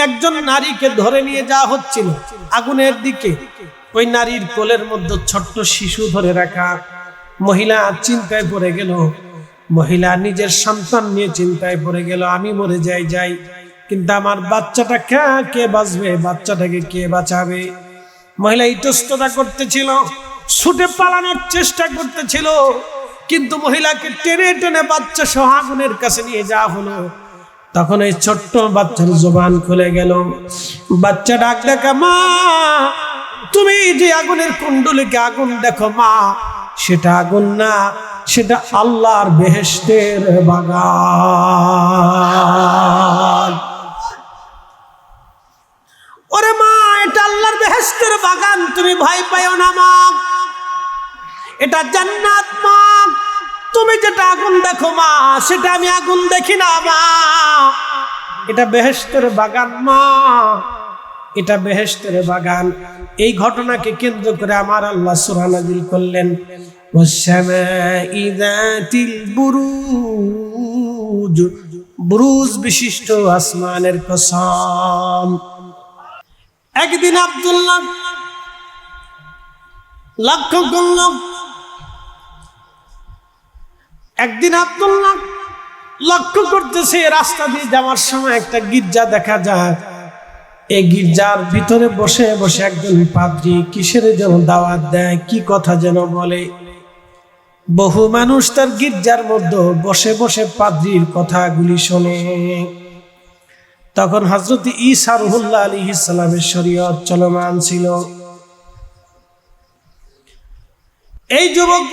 একজন নারীকে ধরে নিয়ে যাওয়া হচ্ছিল আগুনের দিকে। ওই নারীর কোলের মধ্যে ছোট্ট শিশু ধরে রাখা। মহিলা চিন্তায় পড়ে গেল, মহিলা নিজের সন্তান নিয়ে চিন্তায় পড়ে গেল, আমি মরে যাই, কিন্তু আমার বাচ্চাটা কে বাঁচবে, বাচ্চাটাকে কে বাঁচাবে? মহিলা ইতস্ততা করতেছিল, ছুটে পালানোর চেষ্টা করতেছিল, কিন্তু মহিলাকে টেনে টেনে বাচ্চা সহ আগুনের কাছে নিয়ে যাওয়া হলো। তখন এই ছোট্ট বাচ্চার জবান খুলে গেল। বাচ্চা ডাক ডাকা, মা তুমি যে আগুনের কুণ্ডুলিকে আগুন দেখো মা, সেটা আগুন না, সেটা আল্লাহর বেহেশতের বাগান। ওরে মা, এটা আল্লাহর বেহেশতের বাগান, তুমি ভয় পাইও না মা, এটা জান্নাত মা। তুমি যেটা আগুন দেখো মা, সেটা আমি আগুন দেখি না মা, এটা বেহেশতের বাগান মা, এটা বেহেশতের বাগান। এই ঘটনাকে কেন্দ্র করে আমার আল্লাহ সূরা নাযিল করলেন, ওয়াস-সামা'i যাতিল বুরুজ, বুরুজ বিশিষ্ট আসমানের কসম। একদিন আব্দুল্লাহ লক্ষ্য করল, একদিন আব্দুল্লাহ লক্ষ্য করতেছে রাস্তা দিয়ে যাওয়ার সময় একটা গির্জা দেখা যায়। এই গির্জার ভিতরে বসে বসে একজন পাদ্রী কিসের যেন দাওয়াত দেয়, কি কথা যেন বলে। বহু মানুষ তার গির্জার মধ্যে বসে বসে পাদ্রীর কথাগুলি শোনে। তখন হযরত ঈসা রুহুল্লাহ আলাইহিস সালামের শরীয়ত চলমান ছিল। এই যুবক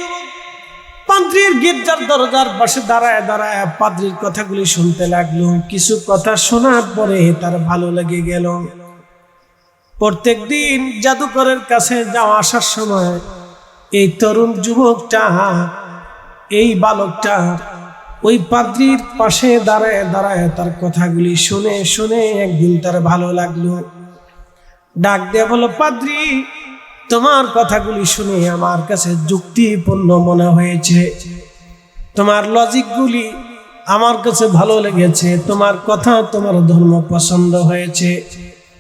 পাদ্রীর গির্জার দরজার পাশে দাঁড়ায় দাঁড়ায় পাদ্রীর কথাগুলি শুনতে লাগলো। কিছু কথা শোনার পরে তার ভালো লেগে গেল। প্রত্যেক দিন জাদুকরের কাছে যাওয়া আসার সময় এই তরুণ যুবকটা, এই বালকটা ওই পাদ্রীর পাশে দাঁড়ায় দাঁড়ায় তার কথাগুলি শুনে শুনে একদিন তার ভালো লাগলো। ডাক দিয়ে বলো, পাদ্রী তোমার কথাগুলি শুনে আমার কাছে যুক্তিপূর্ণ মনে হয়েছে, তোমার লজিকগুলি আমার কাছে ভালো লেগেছে, তোমার কথা, তোমার ধর্ম পছন্দ হয়েছে,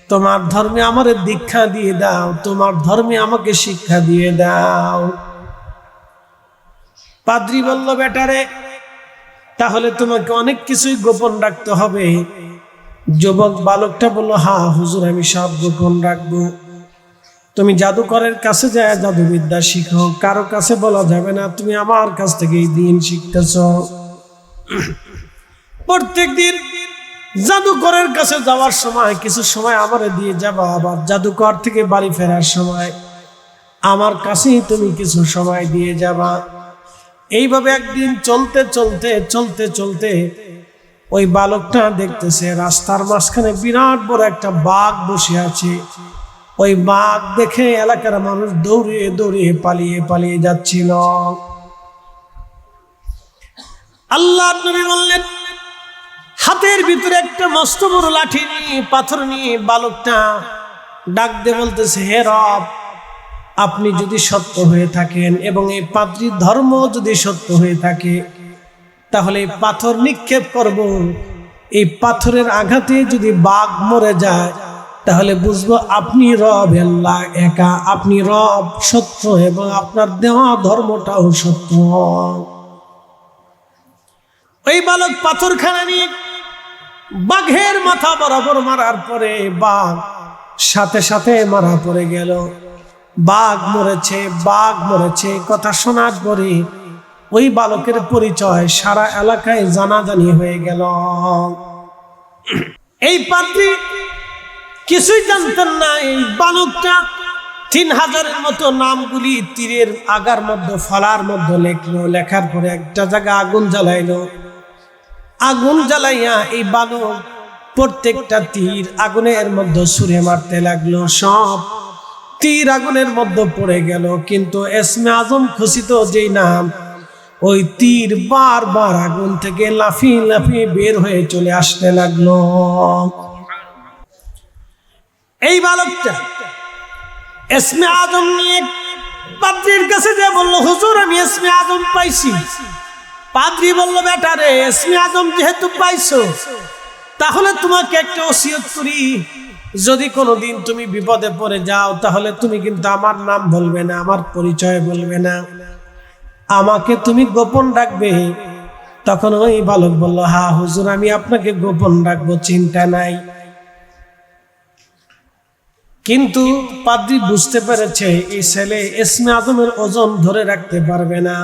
তোমার ধর্মে আমার দীক্ষা দিয়ে দাও, তোমার ধর্মে আমাকে শিক্ষা দিয়ে দাও। পাদ্রী বলল, বেটারে তাহলে তোমাকে অনেক কিছুই গোপন রাখতে হবে। যুবক বালকটা বলল, হ্যাঁ হুজুর, আমি সব গোপন রাখবো। তুমি জাদুকরের কাছে যায় জাদুবিদ্যা শিখো, কারো কাছে বলা যাবে না তুমি আমার কাছ থেকে এই দিন শিখতেছ। প্রত্যেক দিন জাদুকরের কাছে যাওয়ার সময় কিছু সময় আমারে দিয়ে যাবা, আবার জাদুকর থেকে বাড়ি ফেরার সময় আমার কাছেই তুমি কিছু সময় দিয়ে যাবা। এইভাবে একদিন চলতে চলতে চলতে চলতে ওই বালকটা দেখতেছে রাস্তার মাঝখানে বিরাট বড় একটা বাঘ বসে আছে। ওই বাঘ দেখে এলাকার মানুষ দৌড়িয়ে দৌড়িয়ে পালিয়ে পালিয়ে যাচ্ছিল। আল্লাহর নবী বললেন, হাতের ভিতরে একটা মস্ত বড় লাঠি নিয়ে, পাথর নিয়ে বালকটা ডাক দিয়ে বলতেছে, হে রব, আপনি যদি সত্য হয়ে থাকেন এবং এই পাদ্রীর ধর্ম যদি সত্য হয়ে থাকে, তাহলে এই পাথর নিক্ষেপ করব। এই পাথরের আঘাতে যদি বাঘ মরে যায়, তাহলে বুঝবো আপনি রব আল্লাহ একা, আপনি রব সত্য এবং আপনার দেওয়া ধর্মটাও সত্য। ওই বালক পাথরখানা নিয়ে বাঘের মাথা বরাবর মারার পরে বাঘ সাথে সাথে মারা পড়ে গেল। বাঘ মরেছে, বাঘ মরেছে কথা শোনার পরে ওই বালকের পরিচয় সারা এলাকায় জানাজানি হয়ে গেল। এই পাদ্রী কিছুই জানতেন না। এই বালকটা 3000-এর মতো নামগুলি তীরের আগার মধ্যে ফলার মধ্যে লেখলো। লেখার পরে একটা জায়গা আগুন জ্বালাইলো। আগুন জ্বালাইয়া এই বালক প্রত্যেকটা তীর আগুনের মধ্যে ছুঁড়ে মারতে লাগলো। সব তীর আগুনের মধ্যে পড়ে গেল, কিন্তু ইসমে আজম খচিত যেই নাম, ওই তীর বারবার আগুন থেকে লাফিয়ে লাফিয়ে বের হয়ে চলে আসতে লাগলো। এই বালকটা ইসমে আজম নিয়ে পাদ্রীর কাছে যে বলল, হুজুর আমি ইসমে আজম পাইছি। পাদ্রী বলল, বেটা রে, ইসমে আজম যেহেতু পাইছো, তাহলে তোমাকে একটা ওসিয়ত করি, যদি কোনোদিন তুমি বিপদে পড়ে যাও তাহলে তুমি কিন্তু আমার নাম বলবে না, আমার পরিচয় বলবে না, আমাকে তুমি গোপন রাখবে। তখন ওই বালক বলল, হ্যাঁ হুজুর, আমি আপনাকে গোপন রাখবো, চিন্তা নাই। কিন্তু পাদ্রী বুঝতে পেরেছে এই ছেলে ইসমে আজমের ওজন ধরে রাখতে পারবে না।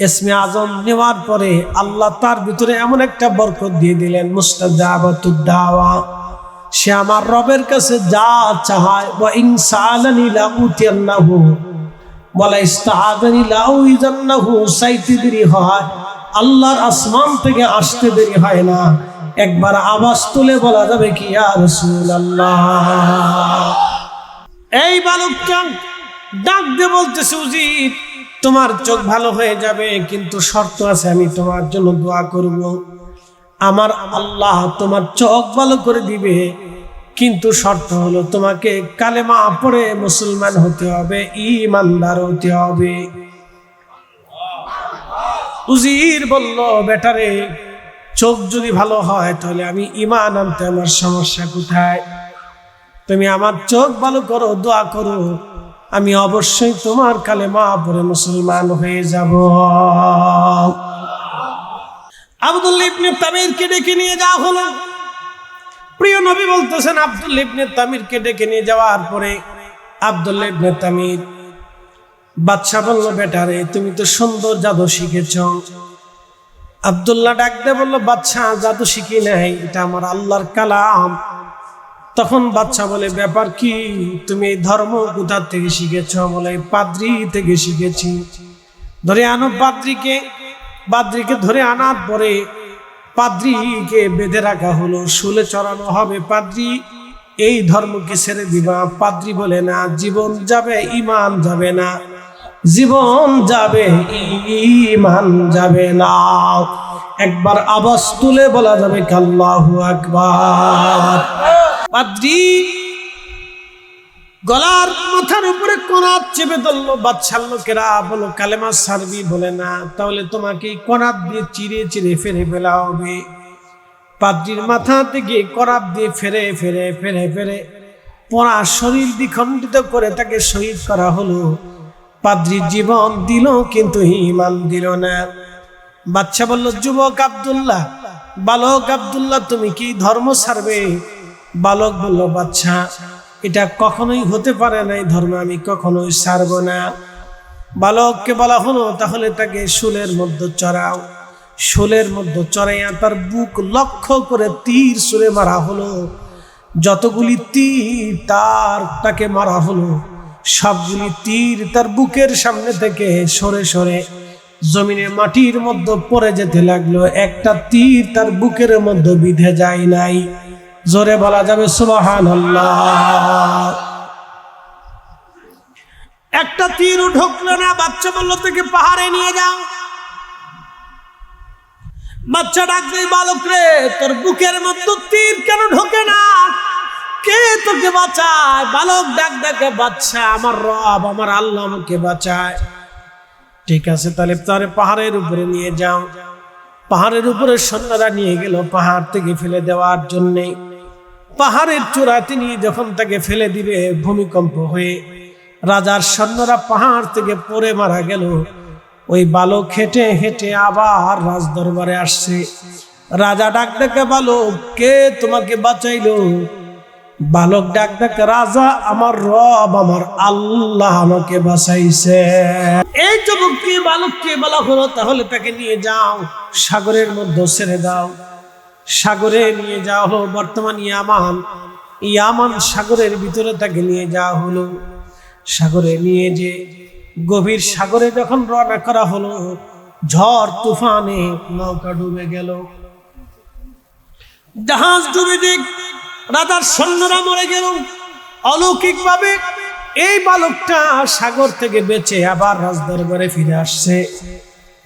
ইসমে আজম নেওয়ার পরে আল্লাহ তার ভিতরে এমন একটা বরকত দিয়ে দিলেন, মুস্তাজাবাতুদ দাওয়া। সে আমার রবের কাছে যা চায়, ওয়া ইনসালানি লা উতিয়ান্নাহু ওয়ালা ইস্তাআযানি লা উইজান্নাহু, চাইতে দেরি হয়, আল্লাহর আসমান থেকে আসতে দেরি হয় না, একবার আওয়াজ তুলে বলা যাবে কি ইয়া রাসূলুল্লাহ। এই বালকটা ডাক দিয়ে বলতেছে, উজির তোমার চোখ ভালো হয়ে যাবে, কিন্তু শর্ত আছে, আমি তোমার জন্য দোয়া করব। আমার আল্লাহ তোমার চোখ ভালো করে দিবে, কিন্তু শর্ত হলো তোমাকে কালেমা পড়ে মুসলমান হতে হবে, ঈমানদার হতে হবে। উজির বলল, বেটারে চোখ যদি ভালো হয় তাহলে আমি ঈমান আনতে আমার সমস্যা কোথায়? তুমি আমার চোখ ভালো করো, দোয়া করো, আমি অবশ্যই তোমার কালেমা পড়ে মুসলমান হয়ে যাব। আব্দুল্লাহ ইবনে তামিরকে ডেকে নিয়ে যাওয়া হলো। প্রিয় নবী বলতেছেন, আব্দুল্লাহ ইবনে তামিরকে ডেকে নিয়ে যাওয়ার পরে আব্দুল্লাহ ইবনে তামির, বাদশা বলল, বেটারে তুমি তো সুন্দর জাদু শিখেছ। আব্দুল্লাহ ডাক দিয়ে বলল, বাদশা জাদু শিখি নাই, এটা আমার আল্লাহর কালাম। তখন বাদশা বলে, ব্যাপার কি, তুমি এই ধর্ম কোথা থেকে শিখেছ? বলে, পাদ্রী থেকে শিখেছি। ধরে আনো পাদ্রীকে। পাদ্রীকে ধরে আনার পরে পাদ্রীকে বেঁধে রাখা হলো, শুলে চড়ানো হবে। পাদ্রী এই ধর্মকে ছেড়ে দিবা? পাদ্রী বলে, না, জীবন যাবে, ঈমান যাবে না, জীবন যাবে, ঈমান যাবে না। একবার আওয়াজ তুলে বলা যাবে আল্লাহু আকবার। পাদ্রী গলার মাথার উপরে কোনাত চেপে ধরলো। বাদশার লোকেরা বলো, কালেমা ছাড়বি? বলে, না। তাহলে তোমাকে কোনাত দিয়ে চিরে চিরে ফেরে ফেলা হবে। পাদ্রীর মাথা থেকে কোনাত দিয়ে ফেরে ফেরে ফেরে ফেরে পুরা শরীর দ্বিখণ্ডিত করে তাকে শহীদ করা হলো। পাদ্রী জীবন দিল, কিন্তু ঈমান দিল না। বাদশা বলল, যুবক আব্দুল্লাহ, বালক আব্দুল্লাহ, তুমি কি ধর্ম ছাড়বে? বালক বলল, বাদশা এটা কখনোই হতে পারে না, এই ধর্ম আমি কখনোই ছাড়বো না। বালককে বলা হলো, তাহলে তাকে শুলের মধ্যে চড়াও। শুলের মধ্যে চড়াইয়া তার বুক লক্ষ্য করে তীর ছুঁড়ে মারা হলো। যতগুলি তীর তাকে মারা হলো, সবগুলি তীর তার বুকের সামনে থেকে সরে সরে জমিনে মাটির মধ্যে পড়ে যেতে লাগলো। একটা তীর তার বুকের মধ্যে বিঁধে যায় নাই। জোরে বলা যাবে সুবহানাল্লাহ। একটা তীরও ঢুকলো না। বাচ্চা বলল, থেকে পাহাড়ে নিয়ে যাও। বাচ্চা ডাকবে, বালক রে, তোর বুকের মধ্যে তীর কেন ঢোকে না? কে তোকে বাঁচায়? বালক ডাক ডাকে, বাচ্চা আমার রব, আমার আল্লাহ আমাকে বাঁচায়। ঠিক আছে, তাহলে তারে পাহাড়ের উপরে নিয়ে যাও। পাহাড়ের উপরে সৈন্যরা নিয়ে গেল পাহাড় থেকে ফেলে দেওয়ার জন্যে। পাহাড়ের চূড়াতে নিয়ে যখন তাকে ফেলে দিবে, ভূমিকম্প হয়ে রাজার সৈন্যরা পাহাড় থেকে পড়ে মারা গেল। ওই বালক হেঁটে হেঁটে আবার রাজ দরবারে আসছে। রাজা ডাক ডাকে, বালক, কে তোমাকে বাঁচাইলো? বালক ডাক ডাকে, রাজা, আমার রব, আমার আল্লাহ আমাকে বাঁচাইছে। এই যুবককে বালককে বলা হলো, তাহলে তাকে নিয়ে যাও, সাগরের মধ্যে ছেড়ে দাও। সাগরে নিয়ে যাওয়া হলো। বর্তমান ইয়ামান সাগরের ভিতরে তাকে নিয়ে যাওয়া হলো। সাগরে নিয়ে যে গভীর সাগরে যখন রওনা করা হলো, ঝড় তুফানে নৌকা ডুবে গেল, জাহাজ ডুবে যে রাজার সৈন্যরা মরে গেল। অলৌকিক ভাবে এই বালকটা সাগর থেকে বেঁচে আবার রাজদরবারে ফিরে আসছে।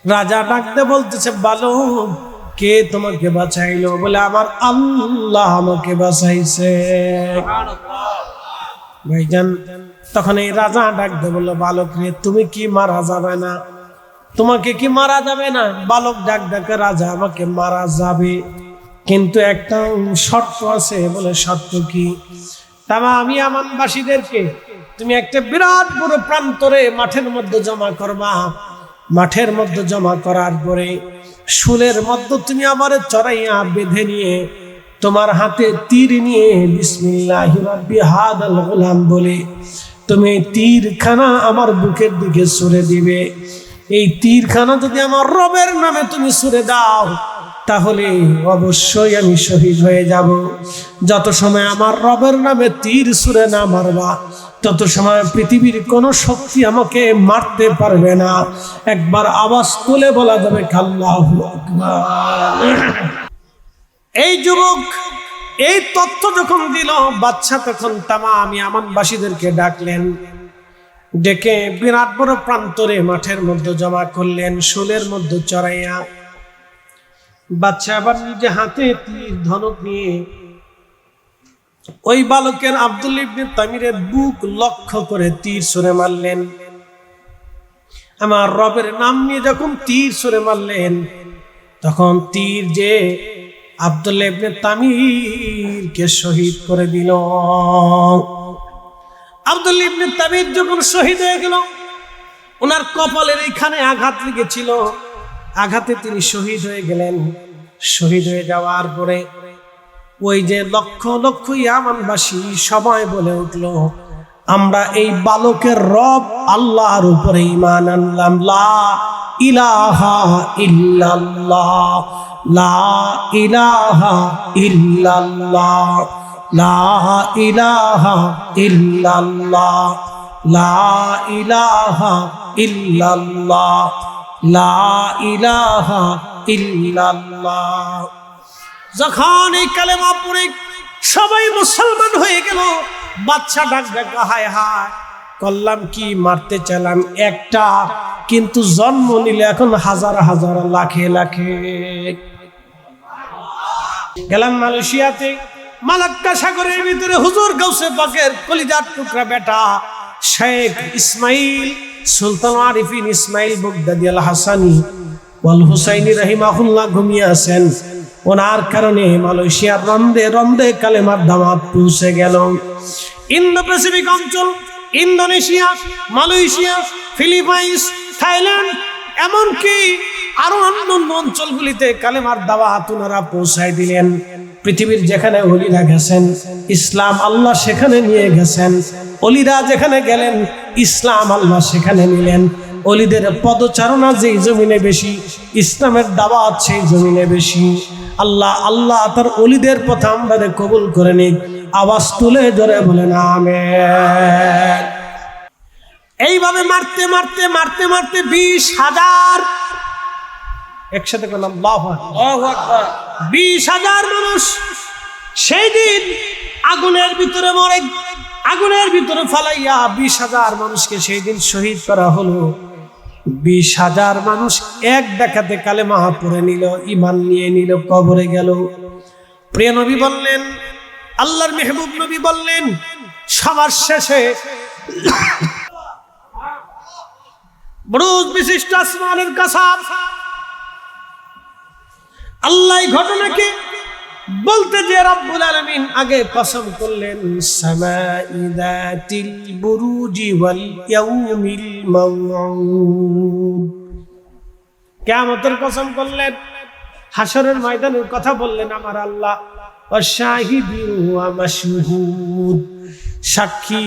রাজা ডাকতে বলতেছে, বালক, কে তোমাকে বাঁচাইলো? বলে, আমার আল্লাহ আমাকে বাঁচাইছে। ভাইজান, তখন এই রাজা ডাকতে বললো, বালক রে, তুমি কি মারা যাবে না? তোমাকে কি মারা যাবে না? বালক ডাক ডাকে, রাজা, আমাকে মারা যাবে। কিন্তু একটা শর্ত আছে। বলে শর্ত কি? তামাম ইয়ামানবাসীদেরকে তুমি একটা বিরাট বড় প্রান্তরে মাঠের মধ্যে জমা করবা। মাঠের মধ্যে জমা করার পরে শুলের মধ্যে তুমি আমারে চড়াইয়া বেঁধে নিয়ে তোমার হাতে তীর নিয়ে বিসমিল্লাহি রাব্বি হাদাল গোলাম বলে তুমি তীরখানা আমার বুকের দিকে ছুঁড়ে দিবে। এই তীরখানা যদি আমার রবের নামে তুমি ছুঁড়ে দাও তাহলে অবশ্যই আমি শহীদ হয়ে যাব। যত সময় আমার রবের নামে তীর ছুঁড়ে না মারবা তত সময় পৃথিবীর কোনো শক্তি আমাকে মারতে পারবে না। একবার আওয়াজ তুলে বলা যাবে আল্লাহু আকবার। এই যুবক এই তথ্য যখন দিল, বাদশা তখন তামাম ইয়ামানবাসীদেরকে ডাকলেন, ডেকে বিরাট বড় প্রান্তরে মাঠের মধ্যে জমা করলেন শুলের মধ্যে চড়াইয়া। বাদশা আবার নিজে হাতে তীর ধনুক নিয়ে ওই বালকের আব্দুল ইবনে তামিরের বুক লক্ষ্য করে তীর ছুঁড়ে মারলেন। আমার রবের নাম নিয়ে যখন তীর ছুঁড়ে মারলেন তখন তীর যে আব্দুল ইবনে তামিরকে শহীদ করে দিল। আব্দুল ইবনে তামির যখন শহীদ হয়ে গেল, ওনার কপালের এইখানে আঘাত লেগেছিল, আঘাতে তিনি শহীদ হয়ে গেলেন। শহীদ হয়ে যাওয়ার পরে ওই যে লক্ষ লক্ষ ইয়ামানবাসী সবাই বলে উঠল, আমরা এই বালকের রব আল্লাহর উপরে ঈমান আনলাম। লা ইলাহা ইল্লাল্লাহ, লা ইলাহা ইল্লাল্লাহ, লা ইলাহা ইল্লাল্লাহ, লা ইলাহা ইল্লাল্লাহ, লা ইলাহা ইল্লাল্লাহ। যখন এই কালেমা পড়ে সবাই মুসলমান হয়ে গেল, বাদশা ডাক ডাক হায় হায় করলাম কি, মারতে চাইলাম একটা, কিন্তু জন্ম নিলে এখন হাজার হাজার লাখে লাখে। গেলাম মালয়েশিয়াতে, মালাক্কা সাগরের ভিতরে হুজুর গাউসে পাকের কলিজার টুকরা বেটা শেখ ইসমাইল সুলতান আরিফিন ইসমাইল বাগদাদি আল হাসানি ওয়াল হুসাইনি রাহিমাহুল্লাহ ঘুমিয়ে আছেন। ওনার কারণে মালয়েশিয়ার রন্দে রন্দে কালেমার দাওয়াত পৌঁছে গেল। ইন্দো প্যাসিফিক অঞ্চল, ইন্দোনেশিয়া, মালয়েশিয়া, ফিলিপাইন্স, থাইল্যান্ড, এমনকি আরো অন্যান্য অঞ্চলগুলিতে কালেমার দাওয়াত ওনারা পৌঁছায় দিলেন। পৃথিবীর যেখানে ওলিরা গেছেন ইসলাম আল্লাহ সেখানে নিয়ে গেছেন। ওলিরা যেখানে গেলেন ইসলাম আল্লাহ সেখানে নিলেন। ওলিদের পদচারণা যেই জমিনে বেশি, ইসলামের দাওয়াত সেই জমিনে বেশি। আল্লাহ আল্লাহ তার ওলিদের পথে আমাদের কবুল করে নিক। আওয়াজ তুলে জোরে বলেন আমিন। এইভাবে মারতে মারতে মারতে মারতে 20,000, একসাথে বললাম আল্লাহু আকবার, 20,000 মানুষ সেই দিন আগুনের ভিতরে মরে, আগুনের ভিতরে ফালাইয়া 20,000 মানুষকে সেই দিন শহীদ করা হলো। 20,000 মানুষ এক দেখাতে কালেমা পড়ে নিল, ঈমান নিয়ে নিল, কবরে গেল। প্রিয় নবী বললেন, আল্লাহর মেহবুব নবী বললেন, সবার শেষে বুরুজ বিশিষ্ট আসমানের কাসাব আল্লাহ ঘটনাকে বলতে যে রব্বুল আলামিন আগে কসম করলেন, সামাই যাতিল বুরুজি ওয়াল ইয়াউমিল মাউউদ, কিয়ামতের কসম করলেন, হাসরের ময়দানের কথা বললেন আমার আল্লাহ, ওয়াশাহিদি ওয়া মাশহুদ, সাক্ষী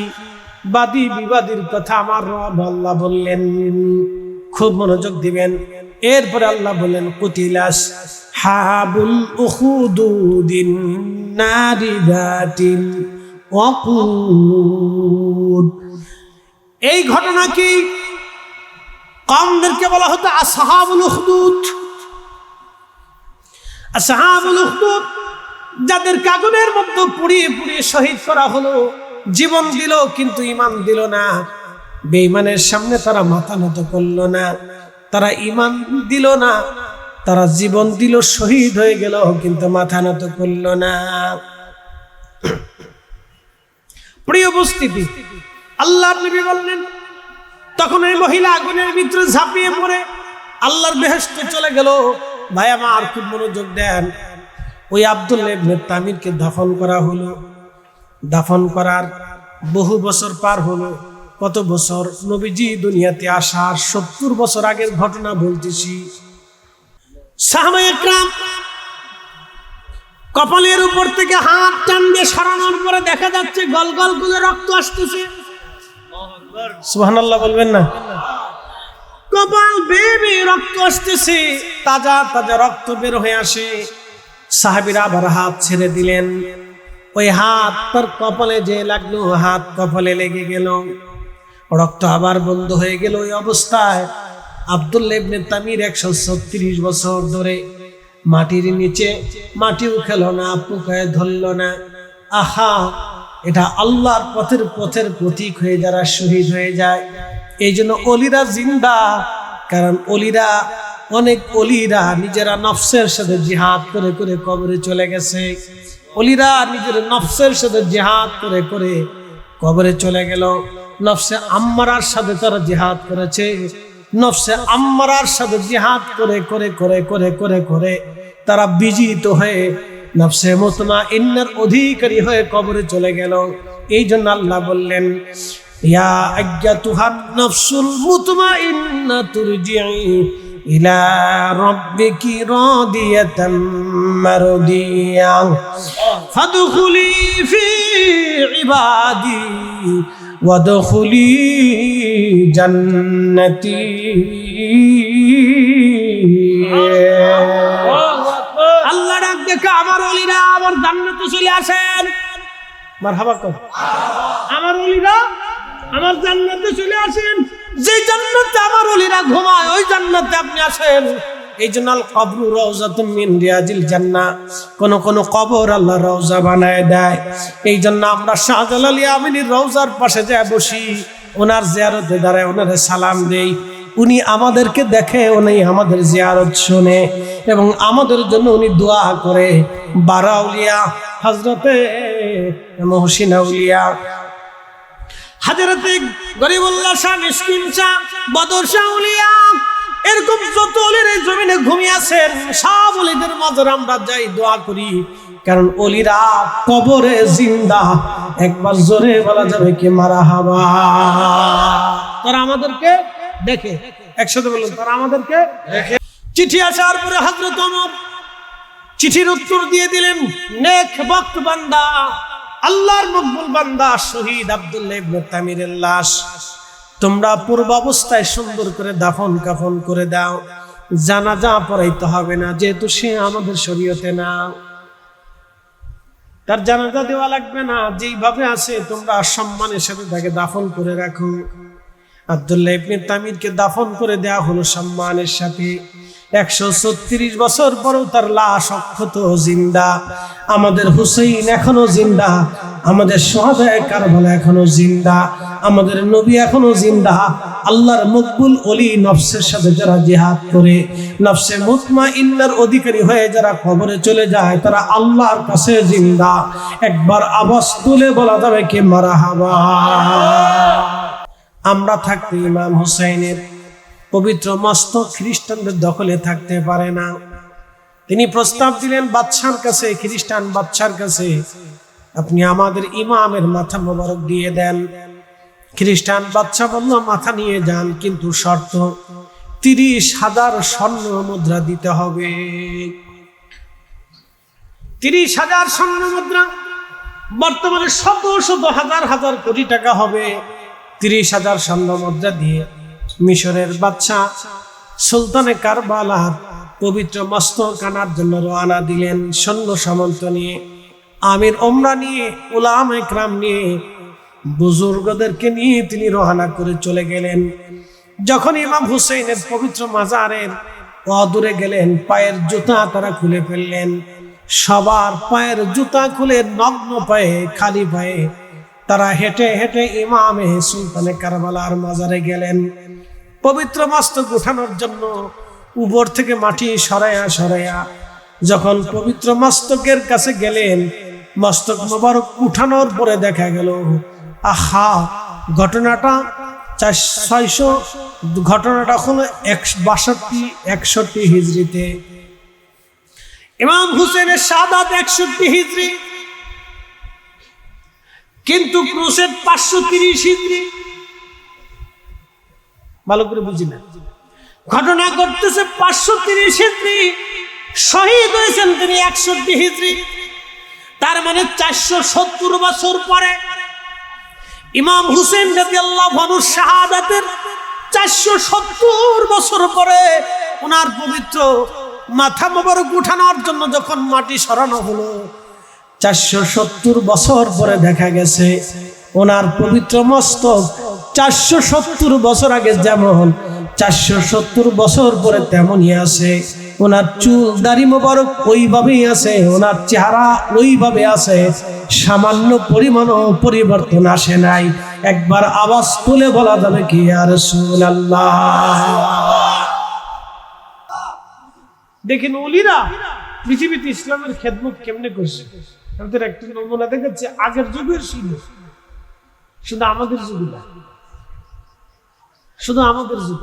বাদী বিবাদীর কথা আমার রব আল্লাহ বললেন। খুব মনোযোগ দিবেন। এরপরে আল্লাহ বললেন, কুতিলাস হাবুল উখুদুদিন নারি যাতিল ওয়াকুদ। এই ঘটনা কি কওমদেরকে বলা হতো আসহাবুল উখদুদ। আসহাবুল উখদুদ যাদের আগুনের মধ্যে পুড়িয়ে পুড়িয়ে শহীদ করা হলো, জীবন দিল কিন্তু ঈমান দিল না। বেঈমানের সামনে তারা মাথা নত করলো না, তারা ঈমান দিল না, তারা জীবন দিল, শহীদ হয়ে গেল কিন্তু মাথা নত করলো না। প্রিয় উপস্থিতি, আল্লাহর নবী বললেন, তখন এই মহিলা আগুনের ভিতরে ঝাঁপিয়ে পড়ে আল্লাহর বেহেশতে চলে গেল। ভাই আমার খুব মনোযোগ দেন। ওই আব্দুল্লাহ ইবনে তামিরকে দাফন করা হলো। দাফন করার বহু বছর পার হলো। কত বছর? নবীজি দুনিয়াতে আসার 70 বছর আগের ঘটনা বলতেছি। সাহাবায়ে কেরাম কপালের উপর থেকে হাত টান দিয়ে সরানোর পরে দেখা যাচ্ছে গল গল করে রক্ত আসতেছে। সুবহানাল্লাহ বলবেন না? কপাল বেয়ে রক্ত আসতেছে, তাজা তাজা রক্ত বের হয়ে আসে। সাহাবীরা আবার হাত ছেড়ে দিলেন। ওই হাত তার কপালে যে লাগলো, হাত কপালে লেগে গেল, রক্ত আবার বন্ধ হয়ে গেল। ওই অবস্থায় আব্দুল্লাহ ইবনে তামির 136 বছর ধরে মাটির নিচে, মাটিও খেলো না, পোকায় ধরল না। আহা, এটা আল্লাহর পথের প্রতীক হয়ে যারা শহীদ হয়ে যায়, এই জন্য অলিরা জিন্দা। কারণ অনেক অলিরা নিজেরা নফসের সাথে জিহাদ করে করে কবরে চলে গেছে। অলিরা নিজের নফসের সাথে জিহাদ করে করে কবরে চলে গেল। নফসে আম্মারার সাথে তারা জিহাদ করেছে। নফসে আম্মারার সাথে জিহাদ করে করে করে করে করে করে তারা বিজিত হয়ে নফসে মুতমাইন্নার অধিকারী হয়ে কবরে চলে গেল। এই জন্য আল্লাহ বললেন, ইয়া আইয়াতুহান নাফসুল মুতমাইন্না তুরজিই ইলা রাব্বিকি রাদিয়াতাম মারদিয়া ফাদখুলি ফি ইবাদি ওয়াদখুলি জান্নাতি। আল্লাহ ডাক দেখে আমার ওলিরা আমার জান্নাতে চলে আসেন। মারহাবা কর। আমার ওলিরা আমার জান্নাতে চলে আসেন। যে জান্নাতে আমার ওলিরা ঘুমায়, ওই জান্নাতে আপনি আসেন। এই জন্য আল কবরু রাউযাতুম মিন রিয়াজিল জান্নাহ, কোন কোন কবর আল্লাহ রওজা বানায় দেয়। এই জন্য আমরা শাহজালাল আমিনীর রওজার পাশে যায় বসি, ওনার জিয়ারতে দাঁড়ায়, ওনারে সালাম দেই। উনি আমাদেরকে দেখে, উনি আমাদের জিয়ারত শুনে এবং আমাদের জন্য উনি দোয়া করে। বারা আউলিয়া হযরতে মুহসিন আউলিয়া, হযরতে গরিবুল্লাহ শাহ, মিসকিন শাহ, বদর শাহ আউলিয়া, এরকম যত ওলির এই জমিনে ঘুমিয়ে আছেন, সব ওলিদের মাঝে আমরা যাই, দোয়া করি। কারণ ওলিরা কবরে জিন্দা। একবার জোরে বলা যাবে কি মারহাবা। তারা আমাদেরকে দেখে, একসাথে বলুন, তারা আমাদেরকে দেখে। চিঠি আসার পরে হযরত ওমর চিঠির উত্তর দিয়ে দিলেন, নেক বক্ত বান্দা, আল্লাহর মকবুল বান্দা শহীদ আব্দুল্লাহ ইবনে তামিরের লাশ তোমরা পূর্ব অবস্থায় সুন্দর করে দাফন কাফন করে দাও। জানাজা পড়াইতে হবে না, যেহেতু সে আমাদের শরীয়তে না। তার জানাজা দেওয়া লাগবে না, যেইভাবে আছে তোমরা সম্মানের সাথে তাকে দাফন করে রাখো। আব্দুল্লাহ ইবনে তামিরকে দাফন করে দেওয়া হলো সম্মানের সাথে। 136 বছর পরেও তার লাশ অক্ষত জিন্দা। আমাদের হুসাইন এখনো জিন্দা, আমাদের শুহাদায়ে কারবালা এখনো জিন্দা, আমাদের নবী এখনো জিন্দা। আল্লাহর মকবুল ওলি নফসের সাথে যারা জিহাদ করে, নফসে মুতমাইন্নার অধিকারী হয়ে যারা কবরে চলে যায়, তারা আল্লাহর কাছে জিন্দা। একবার আওয়াজ তুলে বলা যাবে কি মারহাবা। আমরা থাকতে ইমাম হুসাইনের পবিত্র মস্তক খ্রিস্টানদের দখলে থাকতে পারে না। তিনি প্রস্তাব দিলেন বাদশার কাছে, খ্রিস্টান বাদশার কাছে, আপনি আমাদের ইমামের মাথা মোবারক দিয়ে দেন। খ্রিস্টান বাদশা বলল, মাথা নিয়ে যান, কিন্তু শর্ত 30,000 স্বর্ণ মুদ্রা দিতে হবে। 30,000 স্বর্ণ মুদ্রা বর্তমানে শত শত হাজার হাজার কোটি টাকা হবে। 30,000 স্বর্ণ মুদ্রা দিয়ে মিশরের বাদশা সুলতানে কারবালার পবিত্র মস্তক আনার জন্য রওনা দিলেন। সৈন্য সামন্ত নিয়ে, আমির ওমরা নিয়ে, উলামা ইকরাম নিয়ে, বুজুর্গদেরকে নিয়ে তিনি রওনা করে চলে গেলেন। যখন ইমাম হুসাইনের পবিত্র মাজারের অদূরে গেলেন, পায়ের জুতা তারা খুলে ফেললেন। সবার পায়ের জুতা খুলে নগ্ন পায়ে, খালি পায়ে তারা হেঁটে হেঁটে ইমামে সুলতানে কারবালার মাজারে গেলেন। পবিত্র মস্তক উঠানোর জন্য উপর থেকে মাটি সরাইয়া সরাইয়া যখন পবিত্র মস্তকের কাছে গেলেন, মস্তক মোবারক উঠানোর পরে দেখা গেল, আহা, ঘটনাটা 600 ঘটনাটা হলো 61 হিজরিতে। ইমাম হুসেনের শাহাদাত 61 হিজরি, কিন্তু ক্রুসেড 530 হিজরি। ভালো করে বুঝি না, ঘটনা ঘটতেছে 530 হিজরি, শহীদ হয়েছেন তিনি 61 হিজরি। তার মানে 470 বছর পরে ইমাম হুসেন রাদিয়াল্লাহু আনহু শাহাদাতের 470 বছর পরে ওনার পবিত্র মাথা মোবারক উঠানোর জন্য যখন মাটি সরানো হলো, 470 বছর পরে দেখা গেছে ওনার পবিত্র মস্তক 470 বছর আগে যেমন 470 বছর পরে তেমনই আছে। ওনার চুল দাড়ি মোবারক ওইভাবেই আছে, ওনার চেহারা ওইভাবে আছে, সামান্য পরিমাণও পরিবর্তন আসে নাই। একবার আওয়াজ তুলে বলা যাবে কি ইয়া রাসূলুল্লাহ। দেখেন ওলিরা পৃথিবীতে ইসলামের খেদমত কেমনে করছে। আমাদের একটা নমুনা দেখাচ্ছে, আগের যুগের ছিল, শুধু আমাদের যুগ না, শুধু আমাদের যুগ।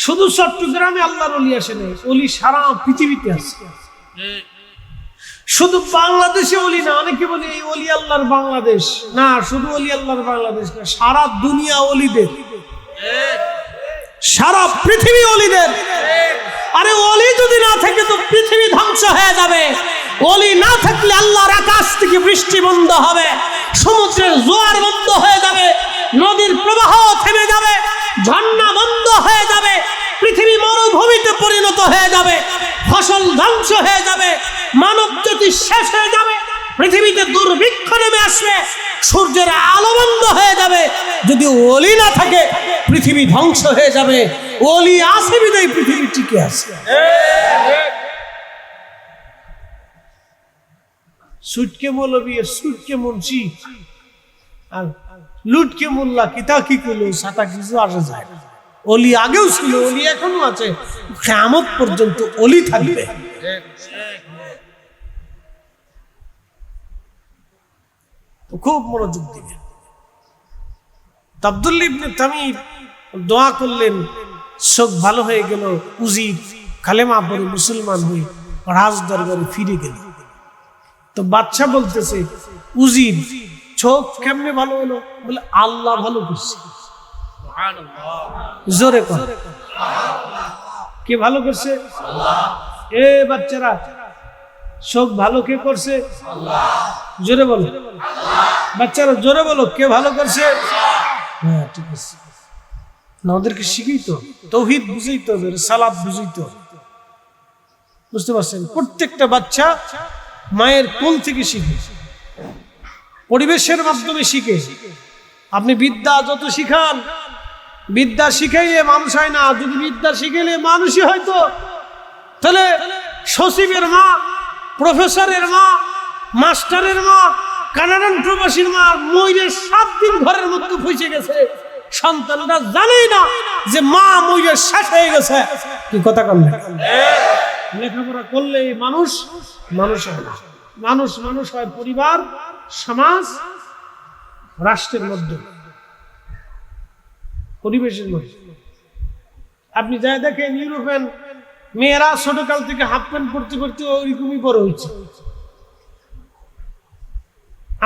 শুধু চট্টগ্রামে আল্লাহর ওলি আসে নাই, ওলি সারা পৃথিবীতে আছে। শুধু বাংলাদেশে ওলি না, অনেকে বলে এই ওলি আল্লাহর বাংলাদেশ না, শুধু ওলি আল্লাহর বাংলাদেশ না, সারা দুনিয়া ওলিদের, সারা পৃথিবী ওলিদের। আরে ওলি যদি না থাকে তো পৃথিবী ধ্বংস হয়ে যাবে। ওলি না থাকলে আল্লাহর আকাশ থেকে বৃষ্টি বন্ধ হবে, সমুদ্রের জোয়ার বন্ধ হয়ে যাবে, নদীর প্রবাহ থেমে যাবে, ঝর্ণা বন্ধ হয়ে যাবে, পৃথিবী মরুভূমিতে পরিণত হয়ে যাবে, ফসল ধ্বংস হয়ে যাবে, মানব জাতি শেষ হয়ে যাবে, পৃথিবীতে দুর্ভিক্ষ নেমে আসবে, সূর্যের আলো বন্ধ হয়ে যাবে। যদি ওলি না থাকে পৃথিবী ধ্বংস হয়ে যাবে। ওলি আছে বিদায় পৃথিবী টিকে আছে। সুটকে মৌলবী, সুটকে মুন্সি, আর লুটকে মোল্লা, কিতা কি করলো সাতা কিছু আসা যায়। ওলি আগেও ছিল, ওলি এখনো আছে, কিয়ামত পর্যন্ত ওলি থাকবে। খুব মনোযোগ দিবেন। আব্দুল্লাহ ইবনে তামিম দোয়া করলেন, চোখ ভালো হয়ে গেল, উজির কালেমা পড়ে মুসলমান হয়ে রাজ দরবারে ফিরে গেল। তো বাদশা বলতেছে, উজির চোখ কেমনে ভালো হলো? বলে আল্লাহ ভালো করছে। জোরে কর, কে ভালো করছে? এ বাচ্চারা, চোখ ভালো কে করছে? জোরে বলো বাচ্চারা, জোরে বলো, কে ভালো করছে? হ্যাঁ ঠিক আছে, না ওদেরকে শিখেই তো, তাওহীদ বুঝেই তো, সালাত বুঝেই তো, বুঝতে পারছেন? প্রত্যেকটা বাচ্চা মায়ের কোল থেকে শিখে, পরিবেশের মাধ্যমে শিখে। আপনি বিদ্যা যত শিখান, বিদ্যা শিখাইলে মানুষ হয় না। যদি বিদ্যা শিখাইলে মানুষই হয়তো, তাহলে সচিবের মা, প্রফেসরের মা, মাস্টারের মা, কানাডান প্রবাসীর মা মইরে 7 দিন ঘরের মধ্যে পৌঁছে গেছে, সন্তানরা জানেই না যে মা মইরে শেষ হয়ে গেছে। কি কথা কন? লেখাপড়া করলে মানুষ মানুষ হয় না। মানুষ মানুষ হয় পরিবার, সমাজ, রাষ্ট্রের মধ্যে, পরিবেশের মধ্যে। আপনি যাই দেখেন ইউরোপিয়ান মেয়েরা ছোটকাল থেকে হাফ প্যান্ট পরতে পরতে ওইরকমই বড় হয়েছে।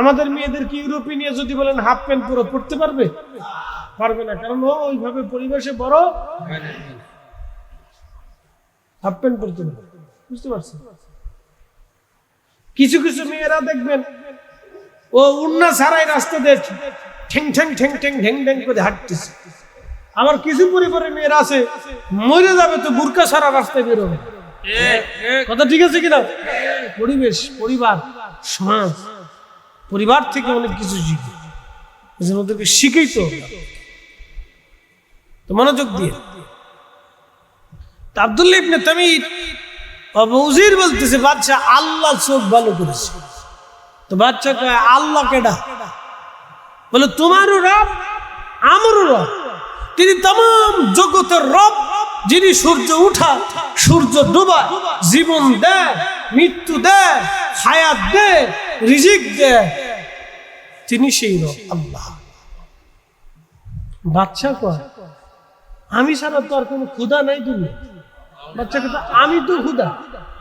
আমাদের মেয়েদেরকে ইউরোপে নিয়ে যদি বলেন হাফ প্যান্ট পুরো পড়তে পারবে? পারবে না, কারণ ও ওইভাবে পরিবেশে বড়, হাফ প্যান্ট পরতে পারবে। বুঝতে পারছেন? কিছু কিছু মেয়েরা দেখবেন ও উন্না ছাড়াই রাস্তা দিয়ে ঠেং ঠেং ঠেং ঠেং ঢেং ঢেং করে হাঁটতেছে। আবার কিছু পরিবারের মেয়েরা আছে মরে যাবে তো বুরকা ছাড়া রাস্তায় বেরোবে। কথা ঠিক আছে কিনা? পরিবেশ, পরিবার, সমাজ, পরিবার থেকে অনেক কিছু শিখে, ওদেরকে শিখেই তো মনোযোগ দিয়ে। আব্দুল্লাহ ইবনে তামিম উজির বলতেছে, বাদশা আল্লাহ চোখ ভালো করেছে। তো বাদশা কয় আল্লাহ কেডা? বলে তোমারও রব, আমারও রব। তিনি तमाम জগতের রব, যিনি সূর্য উঠা, সূর্য ডোবা, জীবন দেয়, মৃত্যু দেয়, হায়াত দেয়, রিজিক দেয়, তিনি সেই রব আল্লাহ। বাদশা কয় আমি ছাড়া তো আর কোনো খোদা নাই দুনিয়া। বাচ্চাকে তো আমি তো খোদা।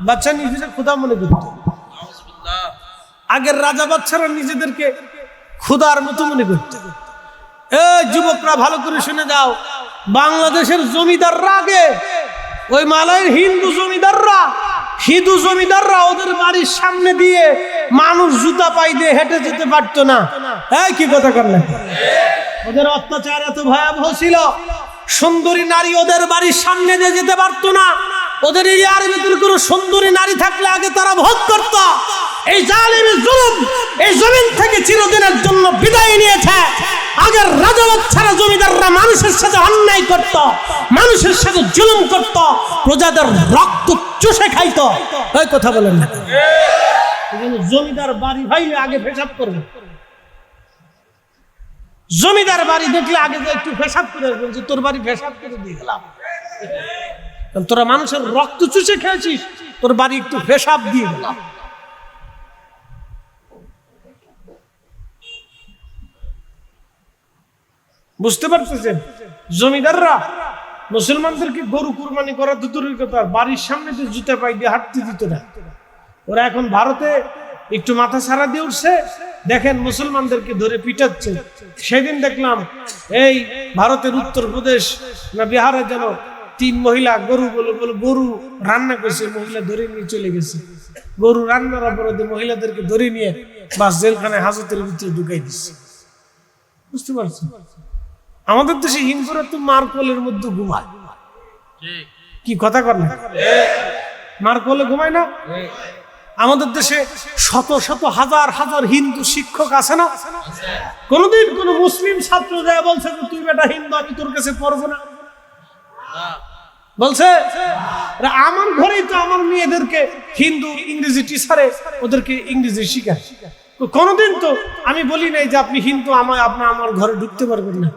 বাচ্চা নিজেদের খোদা মনে করত। আগের রাজা বাচ্চারা নিজেদেরকে খোদার মতো মনে করত। এই যুবকরা ভালো করে শুনে যাও, বাংলাদেশের জমিদাররা আগে ওই মালয়ের হিন্দু জমিদাররা ওদের বাড়ির সামনে দিয়ে মানুষ জুতা পাই দিয়ে হেঁটে যেতে পারতো না। এই কি কথা করলেন? ওদের অত্যাচার এত ভয়াবহ ছিল, সুন্দরী নারী ওদের বাড়ির সামনে দিয়ে যেতে পারতো না। ওদের এরিয়ার ভিতরে কোনো সুন্দরী নারী থাকলে আগে তারা ভোগ করত। এই জালিমের জুলুম এই জমিন থেকে চিরদিনের জন্য বিদায় নিয়েছে। আগের রাজবাচ্চারা জমিদাররা মানুষের সাথে অন্যায় করত, মানুষের সাথে জুলুম করত, প্রজাদের রক্ত চুষে খাইত। ওই কথা বলেন না, জমিদার বাড়ি ভাইলে আগে পেশাব করবে। জমিদার বাড়ি দেখলে আগে যে একটু পেশাব করে বলছে, তোর বাড়ি পেশাব করে দিয়ে গেলাম। তোরা মানুষের রক্ত চুষে খেয়েছিস, তোর বাড়ি একটু পেশাব দিয়ে গেলাম। বুঝতে পারতেছেন? জমিদাররা মুসলমানদেরকে গরু কুরবানি করা তো দূরের কথা, বাড়ির সামনে যে জুতা পাই দিয়ে হাঁটতে দিত না। ওরা এখন ভারতে একটু মাথা ছাড়া দিয়ে উঠছে, দেখেন মুসলমানদেরকে ধরে পিটাচ্ছে। সেদিন দেখলাম এই ভারতের উত্তরপ্রদেশ না বিহারে যেন 3 মহিলা গরু গরু রান্না করছে, মহিলা ধরে নিয়ে চলে গেছে। গরু রান্নার অপরাধে মহিলাদেরকে ধরে নিয়ে বাস জেলখানায় হাজতের ভিতরে ঢুকাই দিচ্ছে। বুঝতে পারছেন? আমাদের দেশে হিন্দুরা তো মার কোলের মধ্যে ঘুমায়। কি কথা কর না, মার কোলে ঘুমায় না? আমাদের দেশে শত শত হাজার হাজার হিন্দু শিক্ষক আছে না? কোনদিন কোন মুসলিম ছাত্র যায় বলছে যে তুই বেটা হিন্দু, আমি তোর কাছে পড়বো না? বলছে? আমার ঘরেই তো আমার মেয়েদেরকে হিন্দু ইংরেজি টিচারে ওদেরকে ইংরেজি শিখায়। কোনদিন তো আমি বলি নাই যে আপনি হিন্দু, আপনি আমার ঘরে ঢুকতে পারবেন না।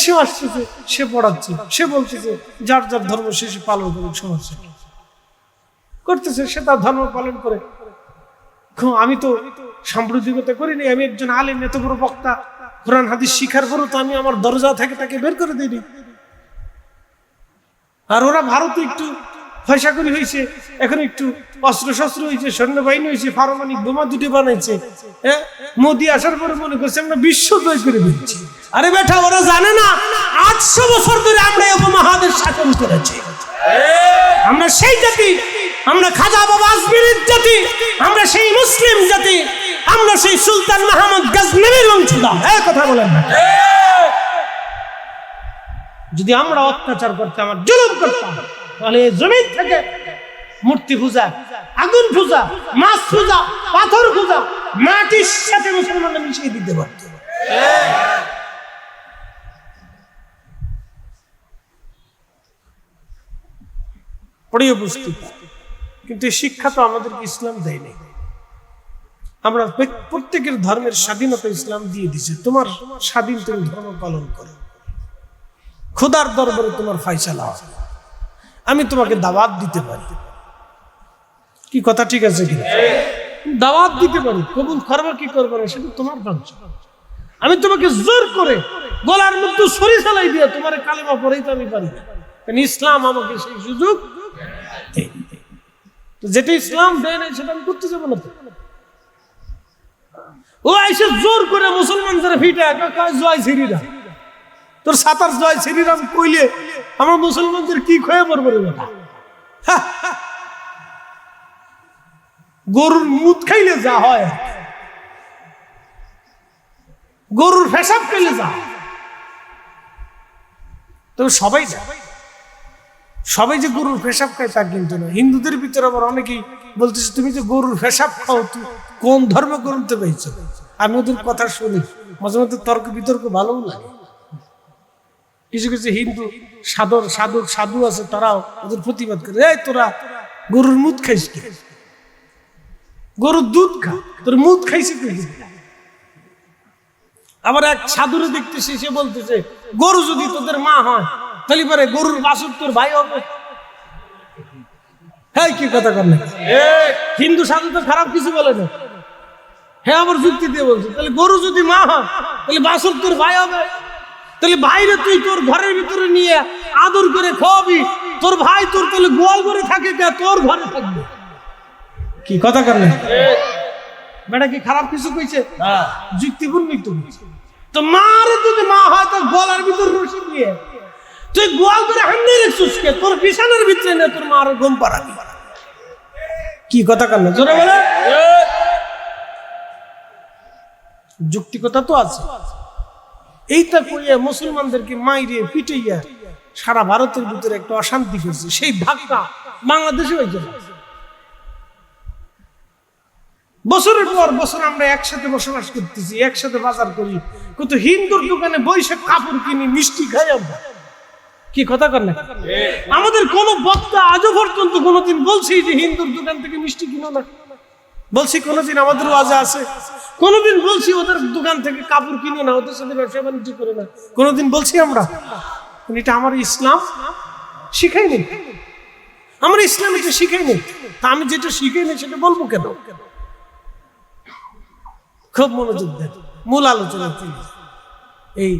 সে আসতেছে, সে পড়াচ্ছে, সে বলতেছে যার যার ধর্ম সে পালন করুক, সমস্যা করতেছে, সে তার ধর্ম পালন করে। আমি তো সাম্প্রদায়িকতা করিনি, আমি একজন আলেম, এত বড় বক্তা, কোরআন হাদিস শিখার পরও তো আমি আমার দরজা থেকে তাকে বের করে দিইনি। আর ওরা ভারতে একটু পয়সা করি হয়েছে, এখন একটু অস্ত্র শস্ত্র হয়েছে, সৈন্যবাহিনী হয়েছে, পারমাণবিক বোমা দুটি বানাইছে। মোদি আসার পরে মনে করছে আমরা বিশ্ব জয় করে দিচ্ছি। আরে বেটা, ওরা জানে না 800 বছর ধরে আমরা উপমহাদেশ শাসন করেছি। আমরা সেই জাতি, আমরা খাজা বাবা আজমিরের জাতি, আমরা সেই মুসলিম জাতি, আমরা সেই সুলতান মাহমুদ গজনবীর বংশধর। এই কথা বলেন না? যদি আমরা অত্যাচার করতাম, আমরা জুলুম করতাম, তাহলে এই জমিন থেকে মূর্তি পূজা, আগুন পূজা, মাছ পূজা, পাথর পূজা মাটির সাথে মুসলমানরা মিশিয়ে দিতে পারত। প্রিয় উপস্থিতি, কিন্তু শিক্ষা তো আমাদেরকে ইসলাম দেয়নি। আমরা প্রত্যেকের ধর্মের স্বাধীনতা ইসলাম দিয়ে দিছে। তোমার স্বাধীন, তুমি ধর্ম পালন করো, খোদার দরবারে তোমার ফয়সালা হবে। আমি তোমাকে দাওয়াত দিতে পারি, কি কথা ঠিক আছে কি? দাওয়াত দিতে পারি, কবুল করবে কি করবে না সেটা তোমার ব্যাপার। আমি তোমাকে জোর করে গলার মধ্যে ছুরি চালাই দিয়ে তোমার কালেমা পড়েই তো আমি পারি না, কারণ ইসলাম আমাকে সেই সুযোগ দেয়। তো যেটা ইসলাম দেয় না সেটা আমি করতে যাবো না। ও এসে জোর করে মুসলমানদের ফিটা জয় শ্রীরাম, তোর সাতার জয় শ্রীরাম কইলে আমার মুসলমানদের কি খয়ে পড়বে রে বেটা? গরুর মুত খাইলে যা হয়, গরুর পেশাব খাইলে যা, তবে সবাই যে গরুর পেশাব খায় তা কিন্তু না। হিন্দুদের ভিতরে আবার অনেকেই বলতেছে তুমি যে গরুর পেশাব খাও, তুই কোন ধর্ম গ্রন্থে পেয়েছো? আমি ওদের কথা শুনি, মাঝে মধ্যে তর্ক বিতর্ক ভালো লাগে। কিছু কিছু হিন্দু সাধু আছে, তারাও ওদের প্রতিবাদ করে, এই তোরা গরুর মুদ খাইস কি? গরুর দুধ খা, তোর মুদ খাইছে কি? আবার এক সাধুরে দেখতেছি, সে বলতেছে গরু যদি তোদের মা হয় তাহলে পরে গরুর বাছুর তোর ভাই হবে। হ্যাঁ, কি কথা করলে? হিন্দু সাধু তো খারাপ কিছু বলে না। হ্যাঁ, আবার যুক্তি দিয়ে বলছে তাহলে গরু যদি মা হয় তাহলে বাছুর তোর ভাই হবে, তাহলে বাইরে তুই তোর ঘরের ভিতরে নিয়ে আদর করে খাওয়াবি, তোর ভাই তোর তাহলে গোয়াল ঘরে থাকে কে, তোর ঘরে থাকবে। কি কথা করলেন? বেটা কি খারাপ কিছু কইছে? যুক্তিপূর্ণই তো। তো মার যদি মা হয় তো গলার ভিতর রশি দিয়ে তুই গোয়াল করে হান্ডি রেখছিস কে? তোর বিছানার ভিতরে না তোর মার ঘুম পাড়াবি। কি কথা করলেন? জোরে বলে। যুক্তিকতা তো আছে। এইটা কইয়া মুসলমানদেরকে মাইরে পিটাইয়া সারা ভারতের ভিতরে একটা অশান্তি করছে। সেই ধাক্কা বাংলাদেশে হয়েছে। বছরের পর বছর আমরা একসাথে বসবাস করতেছি, একসাথে বাজার করি, কত হিন্দুর দোকানে বৈশে কাপড় কিনি, মিষ্টি খাই আমরা। কি কথা করেন? আমাদের কোন বক্তা আজও পর্যন্ত কোনোদিন বলছি যে হিন্দুর দোকান থেকে মিষ্টি কিনো না? বলছি কোনোদিন? আমাদের ওয়াজে আছে কোনোদিন বলছি ওদের দোকান থেকে কাপড় কিনো না, ওদের সাথে ব্যবসা বাণিজ্য করে না? কোনোদিন বলছি আমরা? এটা আমার ইসলাম শিখাইনি, আমার ইসলাম এটা শিখাইনি। তা আমি যেটা শিখাইনি সেটা বলবো কেন? খুব মনোযোগ দেন, মূল আলোচনা। এই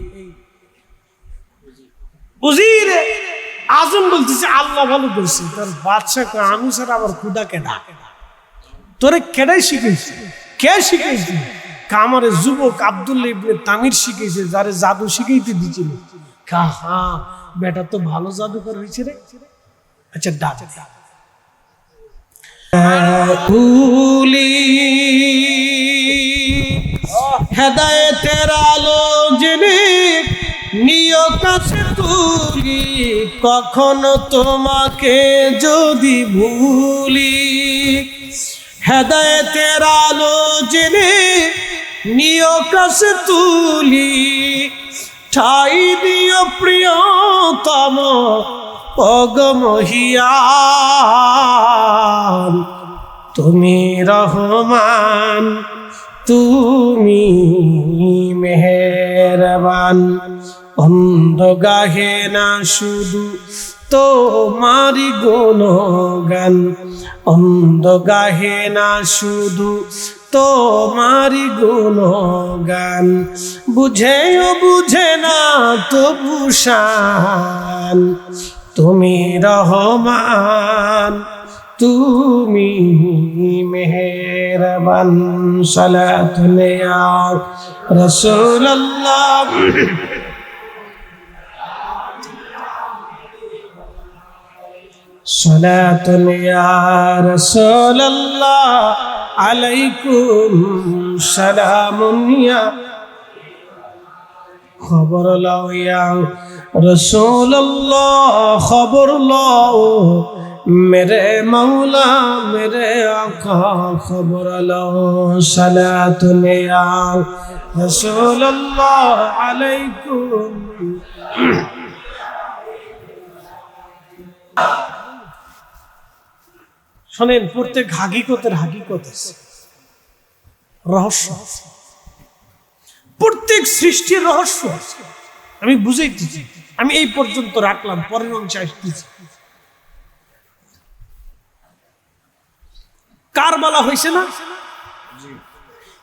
উজির আজম বলতেছে আল্লাহ ভালো করছে, তার বাদশা আমি ছাড়া আবার খুদা কেডা? তোরে কেডাই শিখেছি? কে শিখেছি? কামারে যুবক আব্দুল্লাহ ইবনে তামির শিখেছে, যারে জাদু শিখাইতে দিছিল। হা বেটা তো ভালো জাদুকর হয়েছে রে। আচ্ছা ডাক হেদায়েতের আলো জেনে নিয় কাছে তুলি, কখনো তোমাকে যদি ভুলি। হেদায়েতের আলো জেনে নিয় কাছে তুলি, ঠাই দিও প্রিয়তম অগমহিয়ান। তুমি রহমান, তুমি মেহেরবান। অন্ধ গাহে না শুধু তোমারি গুণগান, অন্ধ গাহে না শুধু তোমারি গুণগান। বুঝেও বুঝে না তবু শান, তুমি রহমান, তুমি মেহেরবান। সালাতুন ইয়া রাসূলুল্লাহ, সালাতুন ইয়া রাসূলুল্লাহ, আলাইকুম সালামুন ইয়া। খবর লও ইয়া রাসূলুল্লাহ, খবর লও मेरे मौला मेरे आका, खबर लो। सलातुन या रसूलुल्लाह अलैकुम। শোনেন, প্রত্যেক হাকিকতের হাকিকত আছে, রহস্য, প্রত্যেক সৃষ্টির রহস্য আছে। আমি বুঝাইতেছি, আমি এই পর্যন্ত রাখলাম, পরের অংশে আসতেছি। কারবালা হয়েছে না?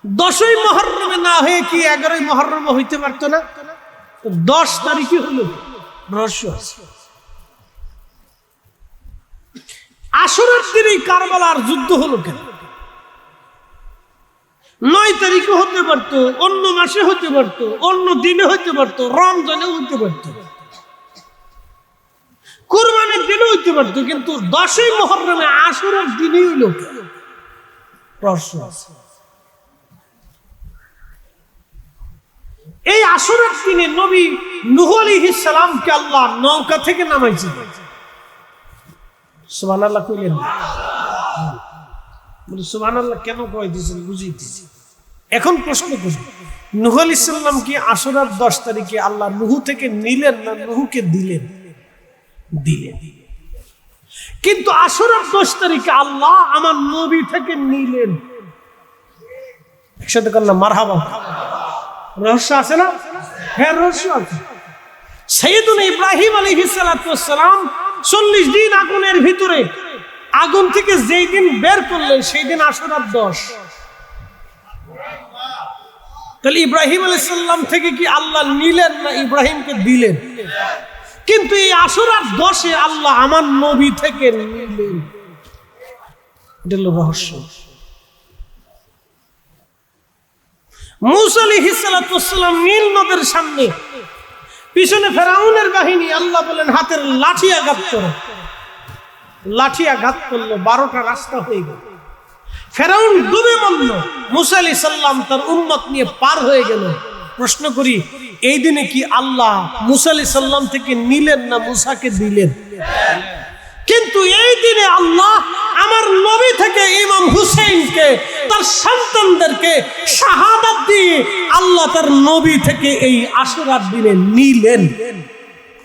10ই মুহররমে না হয়ে কি 11ই মুহররমে হইতে পারতো না? 10 তারিখে হলো, রহস্য আছে। আশুরার দিনেই কারবালার যুদ্ধ হলো কেন? 9 তারিখে হতে পারতো, অন্য মাসে হতে পারতো, অন্য দিনে হতে পারতো, রমজানে হতে পারতো, কুরবানির দিনে হইতে পারতো, কিন্তু 10ই মুহররমে আশুরার দিনেই হইল কেন? এই আশুরার দিনে নবী নূহ আলাইহিস সালামকে আল্লাহ নৌকা থেকে নামাইছে। সুবহানাল্লাহ কইলেন? বলে সুবহানাল্লাহ কেন কই দিয়েছেন বুঝাইতেছি। এখন প্রশ্ন করি, নূহ আলাইহিস সালাম কি আশুরার 10 তারিখে আল্লাহ নূহ থেকে নিলেন না নূহকে দিলেন? দিলেন। কিন্তু আশুরার 10 তারিখে আল্লাহ আমার নবী থেকে নিলেন। একসাথে করলাম মারহাবা। রহস্য আছে না? হ্যাঁ, রহস্য আছে। সাইয়েদুনা ইব্রাহিম আলাইহিস সালাতু ওয়াস সালাম 40 দিন আগুনের ভিতরে, আগুন থেকে যেই দিন বের করলেন সেই দিন আশুরার 10। তাহলে ইব্রাহিম আলাইহিস সালাম থেকে কি আল্লাহ নিলেন না ইব্রাহিমকে দিলেন? কিন্তু এই আশুরার 10-এ আল্লাহ আমার নবী থেকে নিলেন। এটা হলো রহস্য। মূসা আলাইহিস সালাতু ওয়াস সালাম নীল নদের সামনে, পিছনে ফেরাউনের বাহিনী, আল্লাহ বলেন হাতের লাঠি আঘাত করো। লাঠি আঘাত করলো, 12টা রাস্তা হয়ে গেল। ফেরাউন ডুবে মরল, মূসা আলাইহিস সালাম তার উম্মত নিয়ে পার হয়ে গেল। প্রশ্ন করি, এই দিনে কি আল্লাহ মূসা আলাইহিস সালাম থেকে নিলেন না মুসাকে দিলেন? কিন্তু এই দিনে আল্লাহ আমার নবী থেকে ইমাম হুসাইনকে, তার সন্তানদেরকে শাহাদাত দিয়ে আল্লাহ তার নবী থেকে এই আশুরার দিনে নিলেন।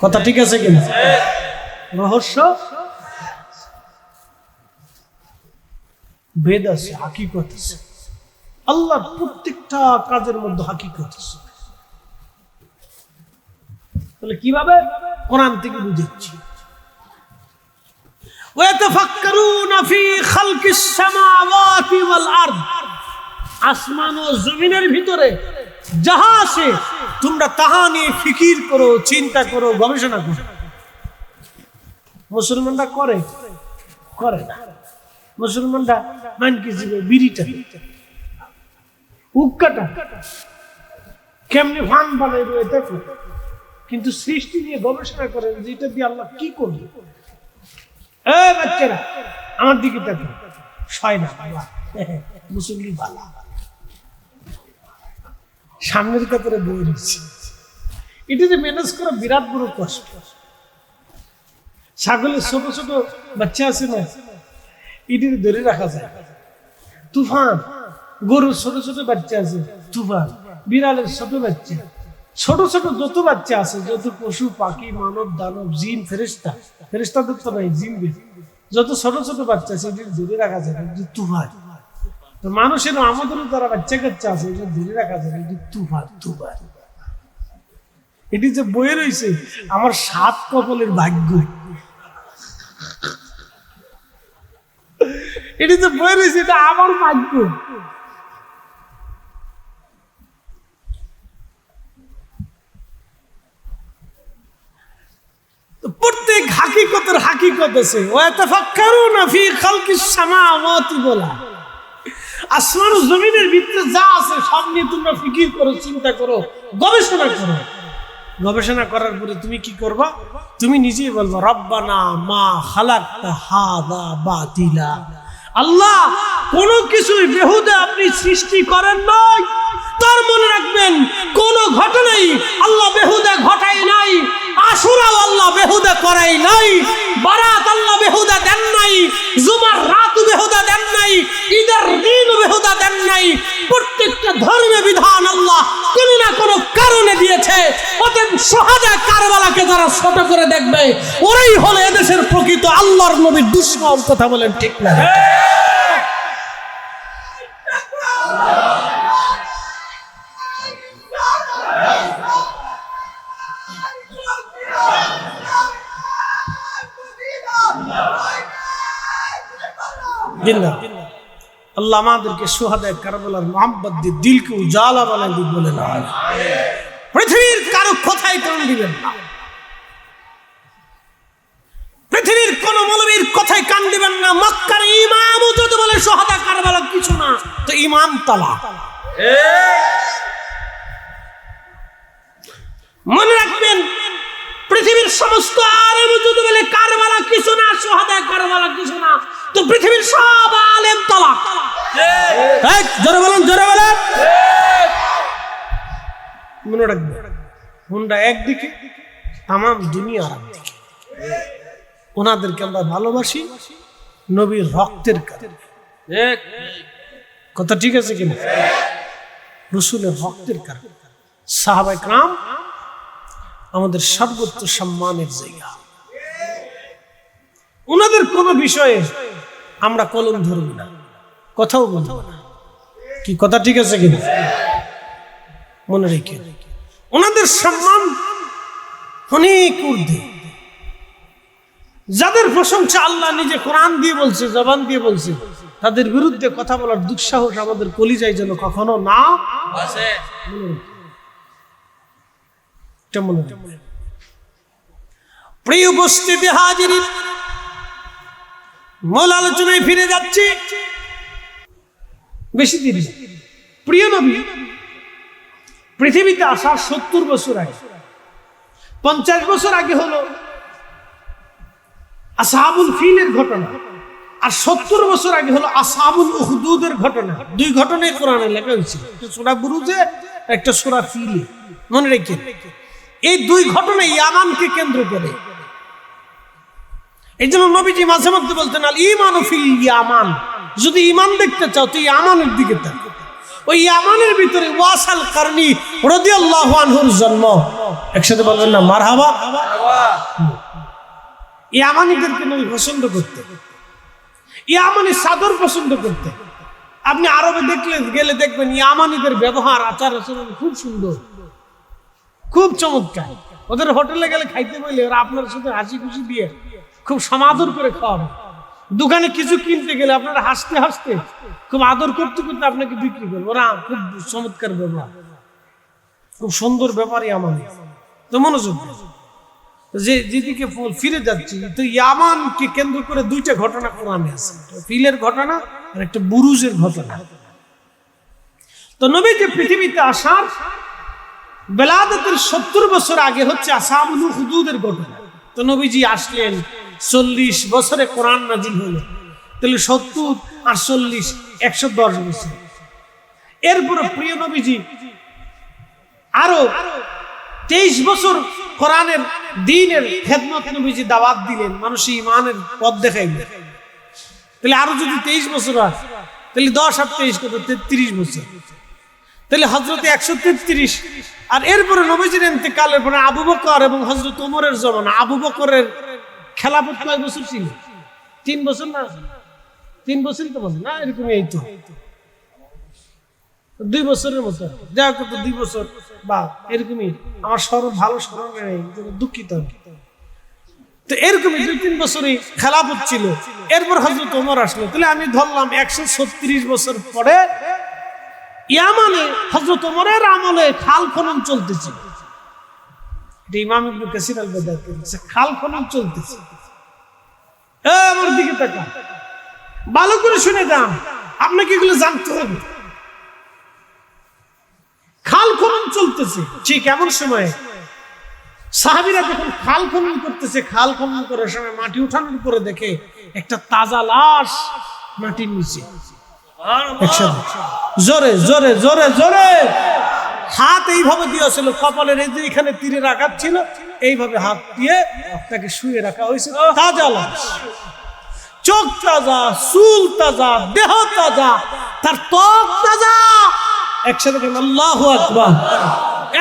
কথা ঠিক আছে কিনা? রহস্য ভেদ আছে, হাকিকত আছে। আল্লাহর প্রত্যেকটা কাজের মধ্যে হাকিকত আছে। তাহলে কিভাবে? কোরআন থেকে বুঝাচ্ছি। ওয়াতাফাক্কারুনা ফি খালকিস সামাওয়াতি ওয়াল আরদ, আসমান ও জমিনের ভিতরে যাহা আছে তোমরা তাহা নিয়ে ফিকির করো, চিন্তা করো, গবেষণা করো। মুসলমানরা করে করে না। মুসলমানরা মানকি জীবে বিড়িটা, উক্কাটা কেমনে ফান বানাইবো এটা করে, কিন্তু সৃষ্টি নিয়ে গবেষণা করেন যে এটা দিয়ে আল্লাহ কি করবে। এই বাচ্চারা আমার দিকে তাকাও, ছয় না বাবা মুসলিম বালা সামনের কাতারে বই রয়েছে। এটা যে ম্যানেজ করা বিরাট বড় কষ্ট। ছাগলের ছোট ছোট বাচ্চা আছে না, এটি ধরে রাখা যায়, তুফান। গরুর ছোট ছোট বাচ্চা আছে, তুফান। বিড়ালের ছোট বাচ্চা, ছোট ছোট যত বাচ্চা আছে, যত পশু পাখি মানব দানব জিন ফেরেশতা, ফেরেশতাদের তো নাই, জিন যত ছোট ছোট বাচ্চা আছে এটি ধরে রাখা যায়, তুফান। তো মানুষের আমাদেরও যারা বাচ্চা কাচ্চা আছে এটি ধরে রাখা যায়, এটি তুফান। তুফান এটি যে বয়ে রয়েছে আমার 7 কপালের ভাগ্য। এটি যে বয়ে রয়েছে এটা আমার ভাগ্য। প্রত্যেক হাকিকতের হাকিকত আছে। ওয়াতাফাক্কারুনা ফি খালকিস সামাওয়াতি বলা, আসমান ও জমিনের ভিতরে যা আছে সব নিয়ে তোমরা ফিকির করো, চিন্তা করো, গবেষণা করো। গবেষণা করার পরে তুমি কি করবা? তুমি নিজেই বলবা রব্বানা মা খালাকতা হাযা বাতিলা। আল্লাহ কোনো কিছুই বেহুদা আপনি সৃষ্টি করেন নাই। তার মনে রাখবেন কোন ঘটনাই আল্লাহ বেহুদা ঘটায় নাই। আশুরাও আল্লাহ বেহুদা করাই নাই, বারাত আল্লাহ বেহুদা দেন নাই, জুমার রাত বেহুদা দেন নাই, ঈদের দিন বেহুদা দেন নাই। প্রত্যেকটা ধর্মের বিধান আল্লাহ কোনো না কোনো কারণে দিয়েছে। অতএব শাহাদা কারবালাকে যারা ছোট করে দেখবে ওরাই হলো এদেশের প্রকৃত আল্লাহর নবীর দুশমন। কথা বলেন ঠিক না? আল্লাহ আমাদেরকে সুহাদায়ে কারবালার মোহাম্মত দিয়ে দিলকে উজালা বানাই দিন বলেন আমিন। পৃথিবীর কারো কথাই কান দিবেন না, পৃথিবীর কোন মৌলবীর কথাই কান দিবেন না। মক্কার ইমামও যদি বলে সুহাদা কারবালা কিছু না, তো ইমাম তালা। মনে রাখবেন পৃথিবীর সমস্ত আলেম যদি বলে কারবালা কিছু না, সুহাদা কারবালা কিছু না, তো পৃথিবীর সব আলেম তালাক। জোরে বলেন, জোরে বলেন। মনে রাখবেন হুন্ডা একদিকে, তাম দুনিয়া আর একদিকে। ওনাদেরকে আমরা ভালোবাসি নবীর রক্তের কারণে। কথা ঠিক আছে কিনা? রাসূলের রক্তের কারণে। সাহাবায়ে কেরাম আমাদের সর্বোচ্চ সম্মানের জায়গা। ওনাদের কোন বিষয়ে আমরা কলম ধরব না, কথাও বলব না। কি কথা ঠিক আছে কিনা? মনে রেখে ওনাদের সম্মান অনেক ঊর্ধ্বে। যাদের প্রশংসা আল্লাহ নিজে কোরআন দিয়ে বলছে, জবান দিয়ে বলছে, তাদের বিরুদ্ধে কথা বলার দুঃসাহস আমাদের কলিজায় যেন কখনো না আসে। মনে প্রিয় উপস্থিতি হাজিরিন, মূল আলোচনায় ফিরে যাচ্ছি। বেশি দেরি না। প্রিয় নবী পৃথিবীতে আসার 70 বছর আগে, 50 বছর আগে হলো আসহাবুল ফিলের ঘটনা, আর 70 বছর আগে হলো আসহাবুল উখদুদের ঘটনা। দুই ঘটনাই কোরআনে লেখা হয়েছে, একটা সূরা বুরুজে, একটা সূরা ফিলে। মনে রেখে এই দুই ঘটনা ইয়ামানকে কেন্দ্র করে। এই জন্য নবীজি মাঝে মধ্যে বলতেন আল ঈমানু ফিল ইয়ামান, যদি ঈমান দেখতে চাও তো ইয়ামানের দিকে তাকাও। ওই ইয়ামানের ভিতরে ওয়াসাল কারনি রাদিয়াল্লাহু আনহুর জন্ম। একসাথে বলবেন না মারহাবা। ইয়ামানিদেরকে নবী পছন্দ করতেন, ইয়ামানি চাদর পছন্দ করতেন। আপনি আরবে গেলে দেখবেন ইয়ামানিদের ব্যবহার, আচার আচরণ খুব সুন্দর, খুব চমৎকার। ওদের হোটেলে গেলে খাইতে বললে ওরা আপনার সাথে হাসি খুশি দিয়ে খুব সমাদর করে খাওয়াবে। দোকানে কিছু কিনতে গেলে আপনারা হাসতে হাসতে খুব আদর করতে করতে আপনাকে বিক্রি করবে। ওরা খুব চমৎকার ব্যবহার, খুব সুন্দর ব্যাপারই আমাদের। তো মনোযোগ যে যেদিকে ফিরে যাচ্ছি, তো ইয়ামানকে কেন্দ্র করে দুইটা ঘটনা কোরআনে আছে, ফিলের ঘটনা আর একটা বুরুজের ঘটনা। তো নবীজি পৃথিবীতে আসার বেলাদতের 70 বছর আগে হচ্ছে আসহাবুল উখদুদের ঘটনা। তো নবীজি আসলেন, 40 বছরে কোরআন নাজিল হলো, তাহলে 70 আর 40 110 বছর। এরপরে প্রিয় নবীজি আরো 23 বছর কোরআনের দ্বীনের খেদমত নবীজি দাওয়াত দিলেন, মানুষ ঈমানের পথ দেখাইলেন। তাহলে আরো যদি 23 বছর হয়, তাহলে 10 আর 23 কত, 33 বছর। তাহলে হযরতে 133। আর এরপরে নবীজির ইন্তেকালের পরে আবু বকর এবং হযরত ওমরের জমানা। আবু বকরের খেলাফত কয় বছর ছিল? 3 বছর না? 3 বছরই তো বলে না, এরকম এই তো 2 বছরের মতো, যা কত 2 বছর বা এরকমই। আমার স্মরণ ভালো স্মরণ নেই, দুঃখিত। তো এরকমই 2-3 বছরই খেলাফত ছিল। এরপর হযরত ওমর আসলো, তাহলে আমি ধরলাম 136 বছর পরে ইয়ামানে হযরত ওমরের আমলে খাল খনন চলতেছে। এটা ইমাম ইবনে কাসির আল-বাদাতি বলেছে, খাল খনন চলতেছে। আমার দিকে তাকান, ভালো করে শুনে যান, আপনাকে এগুলো জানতে হবে। খাল খনন চলতেছে ঠিক এমন সময় সাহাবীরা যখন খাল খনন করতেছে, খাল খনন করার সময় মাটি উঠানোর পরে দেখে একটা তাজা লাশ মাটির নিচে। জোরে জোরে জোরে জোরে হাত এইভাবে দিয়েছিল কপালের, এই যে এখানে তীরের আঘাত ছিল, এইভাবে হাত দিয়ে তাকে শুয়ে রাখা হয়েছে। তাজা লাশ, চোখ তাজা, চুল তাজা, দেহ তাজা, তার ত্বক তাজা। একসাথে আল্লাহু আকবার।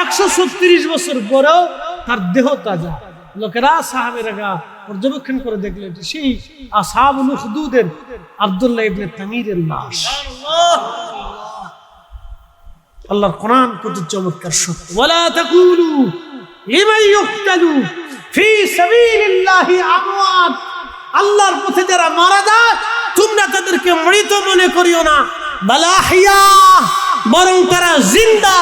136 বছর পরেও তার দেহ তাজা। লোকেরা সাহাবীরা পর্যবেক্ষণ করে দেখলে সেই আসহাবুল উখদুদের আব্দুল্লাহ ইবনে তামিরের লাশ। আল্লাহর কোরআন কত চমৎকার সত্য। ওয়ালা তাকুলু লিমান ইউকতালু ফি সাবিলিল্লাহি আমওয়াত, আল্লাহর পথে যারা মারা যায় তোমরা তাদেরকে মৃত মনে করিও না, বাল আহইয়া, বরং তারা জিন্দা।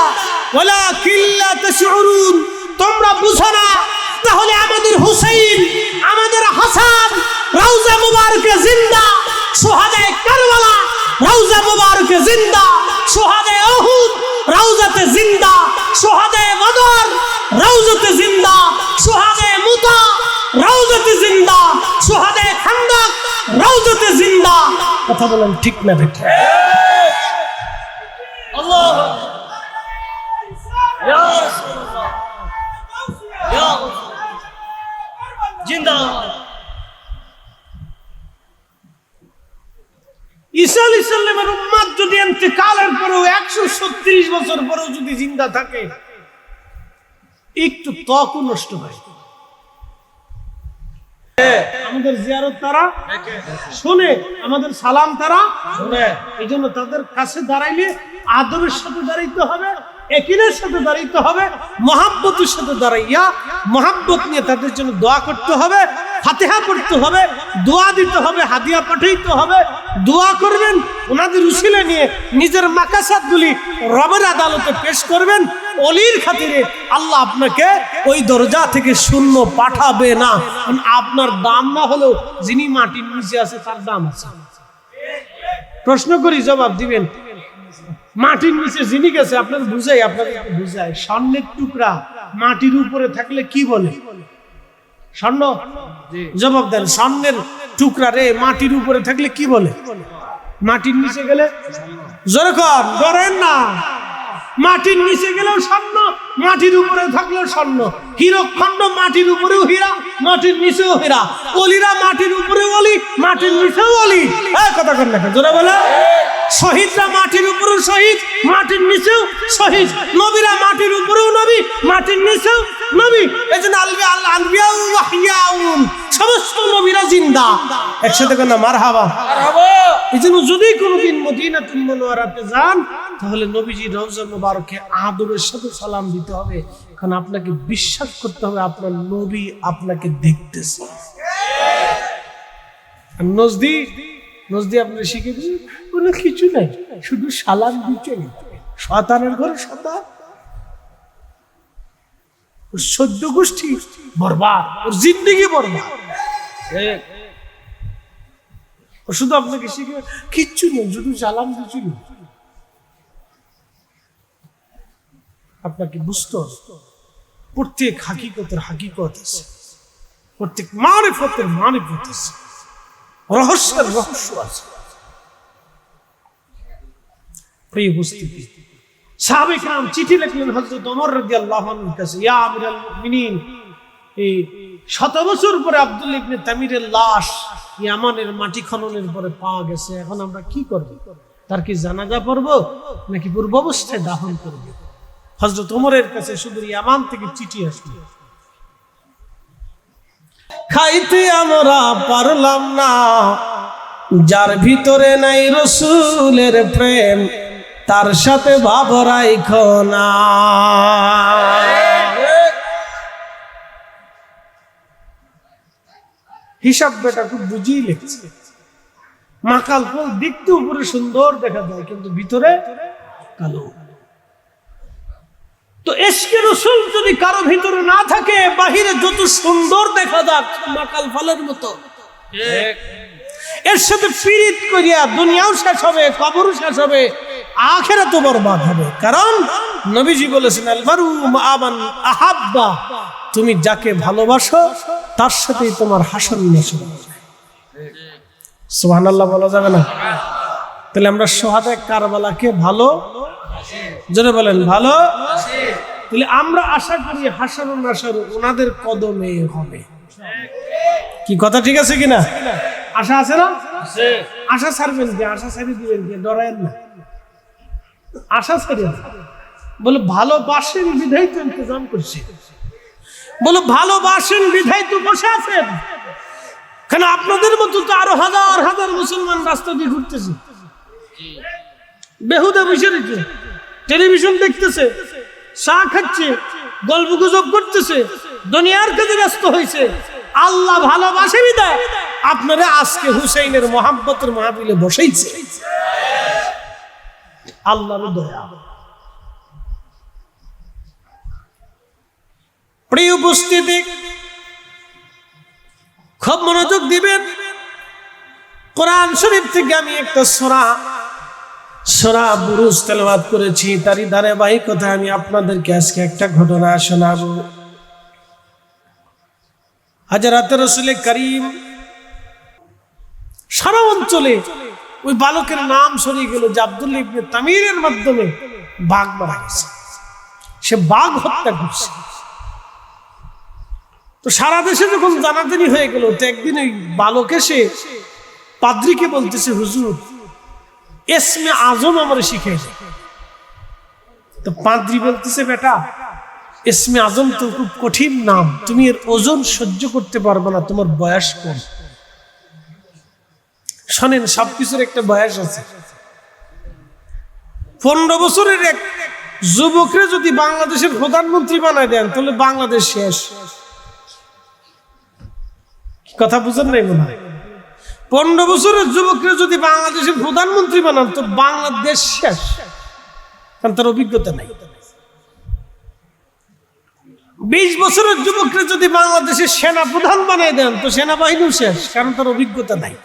ওয়ালাকিন লা তাশউরুন, তোমরা বুঝো না। তাহলে আমাদের হুসাইন, আমাদের হাসান রওজা মুবারকে জিন্দা, শুহাদায়ে কারবালা রওজা মুবারকে জিন্দা, শুহাদায়ে উহুদ রওজাতে জিন্দা, শুহাদায়ে বদর রওজাতে জিন্দা, শুহাদায়ে মুতা রওজাতে জিন্দা, শুহাদায়ে খান্দক রওজাতে জিন্দা। কথা বলেন ঠিক না বেটা? আল্লাহ ইয়া রাসূলুল্লাহ, ইয়া জিন্দাবাদ। ঈসা আলাইহিস সালামের উম্মত যদি ইন্তেকালের পরেও 136 বছর পরেও যদি জিন্দা থাকে, একটু ত্বকও নষ্ট হয়। আমাদের জিয়ারত তারা শুনে, আমাদের সালাম তারা শুনে। এই জন্য তাদের কাছে দাঁড়াইলে আদবের সাথে দাঁড়াইতে হবে, একিনের সাথে দাঁড়াইতে হবে, মহাব্বতের সাথে দাঁড়াইয়া মহাব্বত নিয়ে তাদের জন্য দোয়া করতে হবে। ফাতিহা পড়তে হবে, দোয়া দিতে হবে, হাদিয়া পাঠাইতে হবে, দোয়া করবেন, ওনাদের উসিলা নিয়ে নিজের মাকাসাতগুলি রবের আদালতে পেশ করবেন। অলির খাতিরে আল্লাহ আপনাকে ওই দরজা থেকে শূন্য পাঠাবে না। আপনার দাম না হলেও যিনি মাটির নিচে আছে তার দাম আছে। প্রশ্ন করি, জবাব দিবেন। মাটির নিচে যিনি গেছে, আপনাকে বুঝাই, স্বর্ণের টুকরা মাটির উপরে থাকলে কি বলে? স্বর্ণ। জবাব দেন, স্বর্ণের টুকরা রে মাটির উপরে থাকলে কি বলে? মাটির নিচে গেলে? জোরে কর, ডরেন না। মাটির নিচে গেলেও স্বর্ণ, মাটির উপরে থাকলেও স্বর্ণ। হীরকখণ্ড মাটির উপরেও হীরা, মাটির নিচেও হীরা। অলিরা মাটির উপরে অলি, মাটির নিচেও অলি। কথা কর না, জোরে বলে। শহীদরা মাটির উপরেও শহীদ, মাটির নিচেও শহীদ। নবীরা মাটির উপরেও নবী, মাটির নিচেও নবী। এই জন্য সমস্ত নবীরা জিন্দা। একসাথে কেন মারহাবা। এই জন্য যদি কোনোদিন মদিনাতুল মুনাওয়ারাতে যান, তাহলে নবীজির রওজা মুবারকে আদবের সাথে সালাম দিতে হবে, কারণ আপনাকে বিশ্বাস করতে হবে আপনার নবী আপনাকে দেখতেছে। নজদি আপনার শিখে দিন, কোনো কিছু নাই, শুধু সালাম দিতে। শয়তানের ঘরে শয়তান, ওর 14 গোষ্ঠী বরবাদ, ওর জিন্দেগি বরবাদ। ও শুধু আপনাকে শিখে কিচ্ছু নেই, শুধু সালাম দিচ্ছিল। আপনাকে বুঝতে হবে প্রত্যেক হাকিকতের হাকিকত আছে, প্রত্যেক মারিফতের মারিফত আছে, রহস্যের রহস্য আছে। প্রিয় উপস্থিতি, সাহাবে কিরাম চিঠি লিখলেন হযরত ওমর রাদিয়াল্লাহু আনহুর কাছে, ইয়া আমিরুল মুমিনিন, এই শত বছর পরে আব্দুল্লাহ ইবনে তামিরের লাশ ইয়ামানের মাটি খননের পরে পাওয়া গেছে, এখন আমরা কি করব? তার কি জানাজা পড়ব নাকি পূর্বাবস্থায় দাফন করব? হযরত ওমরের কাছে শুধু ইয়ামান থেকে চিঠি আসলো, খাইতে আমরা পারলাম না, যার ভিতরে নাই রাসূলের প্রেম, তার সাথে ভাব রাইখো না। হিসাব বেটা খুব বুঝিয়ে লিখছে। মাকাল ফুল দেখতে উপরে সুন্দর দেখা যায়, কিন্তু ভিতরে কালো। তো ইশকে রাসূল যদি কারো ভিতরে না থাকে, বাহিরে যত সুন্দর দেখা যাক মাকাল ফলের মতো, এর সাথে পীড়িত করিয়া দুনিয়াও শেষ হবে, কবরও শেষ হবে, আখিরাতও বরবাদ হবে। কারণ নবীজি বলেছেন, আল মারু মা মান আহাব্বা, তুমি যাকে ভালোবাসো তার সাথেই তোমার হাসর নাসর হবে। সুবহানাল্লাহ বলা যাবে না? তাহলে আমরা শহাদায়ে কারবালাকে ভালো, জোরে বলেন, ভালো। তাহলে আমরা আশা করি হাসর নাসর ওনাদের কদমে হবে। কি কথা ঠিক আছে কিনা? আশা আছে না? আশা ছাড়বেন কি? আশা ছাড়ি দিবেন কি? ডরায়েন না, আশা ছাড়েন। বলে ভালোবাসেন বিধাই তো ইন্তজাম করছি, বলে ভালোবাসেন বিধাই তো বসে আছেন। কেন আপনাদের মতো তো আরো হাজার হাজার মুসলমান রাস্তা দিয়ে ঘুরতেছে, বেহুদা বসে রয়েছে, টেলিভিশন দেখতেছে, চা খাচ্ছে, গল্প গুজব করতেছে, দুনিয়ার কাজে ব্যস্ত হয়েছে। আল্লাহ ভালোবাসে বিধায় আপনারা আজকে হুসাইনের মহাব্বতের মাহফিলে বসাইছে। আল্লাহর দয়া। প্রিয় উপস্থিতি, খুব মনোযোগ দিবেন। কোরআন শরীফ থেকে আমি একটা সূরা বুরুজ তেলাওয়াত করেছি, তারই ধারাবাহিকতায় আমি আপনাদেরকে আজকে একটা ঘটনা শোনাবো। হযরত রাসূল করিম সারা অঞ্চলে ওই বালকের নাম ছড়িয়ে গেল যে আব্দুল্লাহ ইবনে তামিরের মাধ্যমে বাঘ মারা গেছে, সে বাঘ হত্যা করছে। তো সারা দেশে যখন জানাজানি হয়ে গেল, তো একদিন ওই বালক এসে পাদ্রীকে বলতেছে, হুজুর ইসমে আজম আমার শিখাই দেন। তো পাদ্রী বলতেছে, বেটা ইসমে আজম তো খুব কঠিন নাম, তুমি এর ওজন সহ্য করতে পারবে না, তোমার বয়স কম। শোনেন, সবকিছুর একটা বয়স আছে। 15 বছরের এক যুবকরে যদি বাংলাদেশের প্রধানমন্ত্রী বানায় দেন, তাহলে বাংলাদেশ শেষ। কথা বুঝেন নাই মনে হয়? 15 বছরের যুবকরা যদি বাংলাদেশের প্রধানমন্ত্রী বানান তো বাংলাদেশ শেষ, কারণ তার অভিজ্ঞতা নাই। 20 বছরের যুবকরা যদি বাংলাদেশের সেনা প্রধান বানাই দেন তো সেনাবাহিনীও শেষ, কারণ তার অভিজ্ঞতা নাই।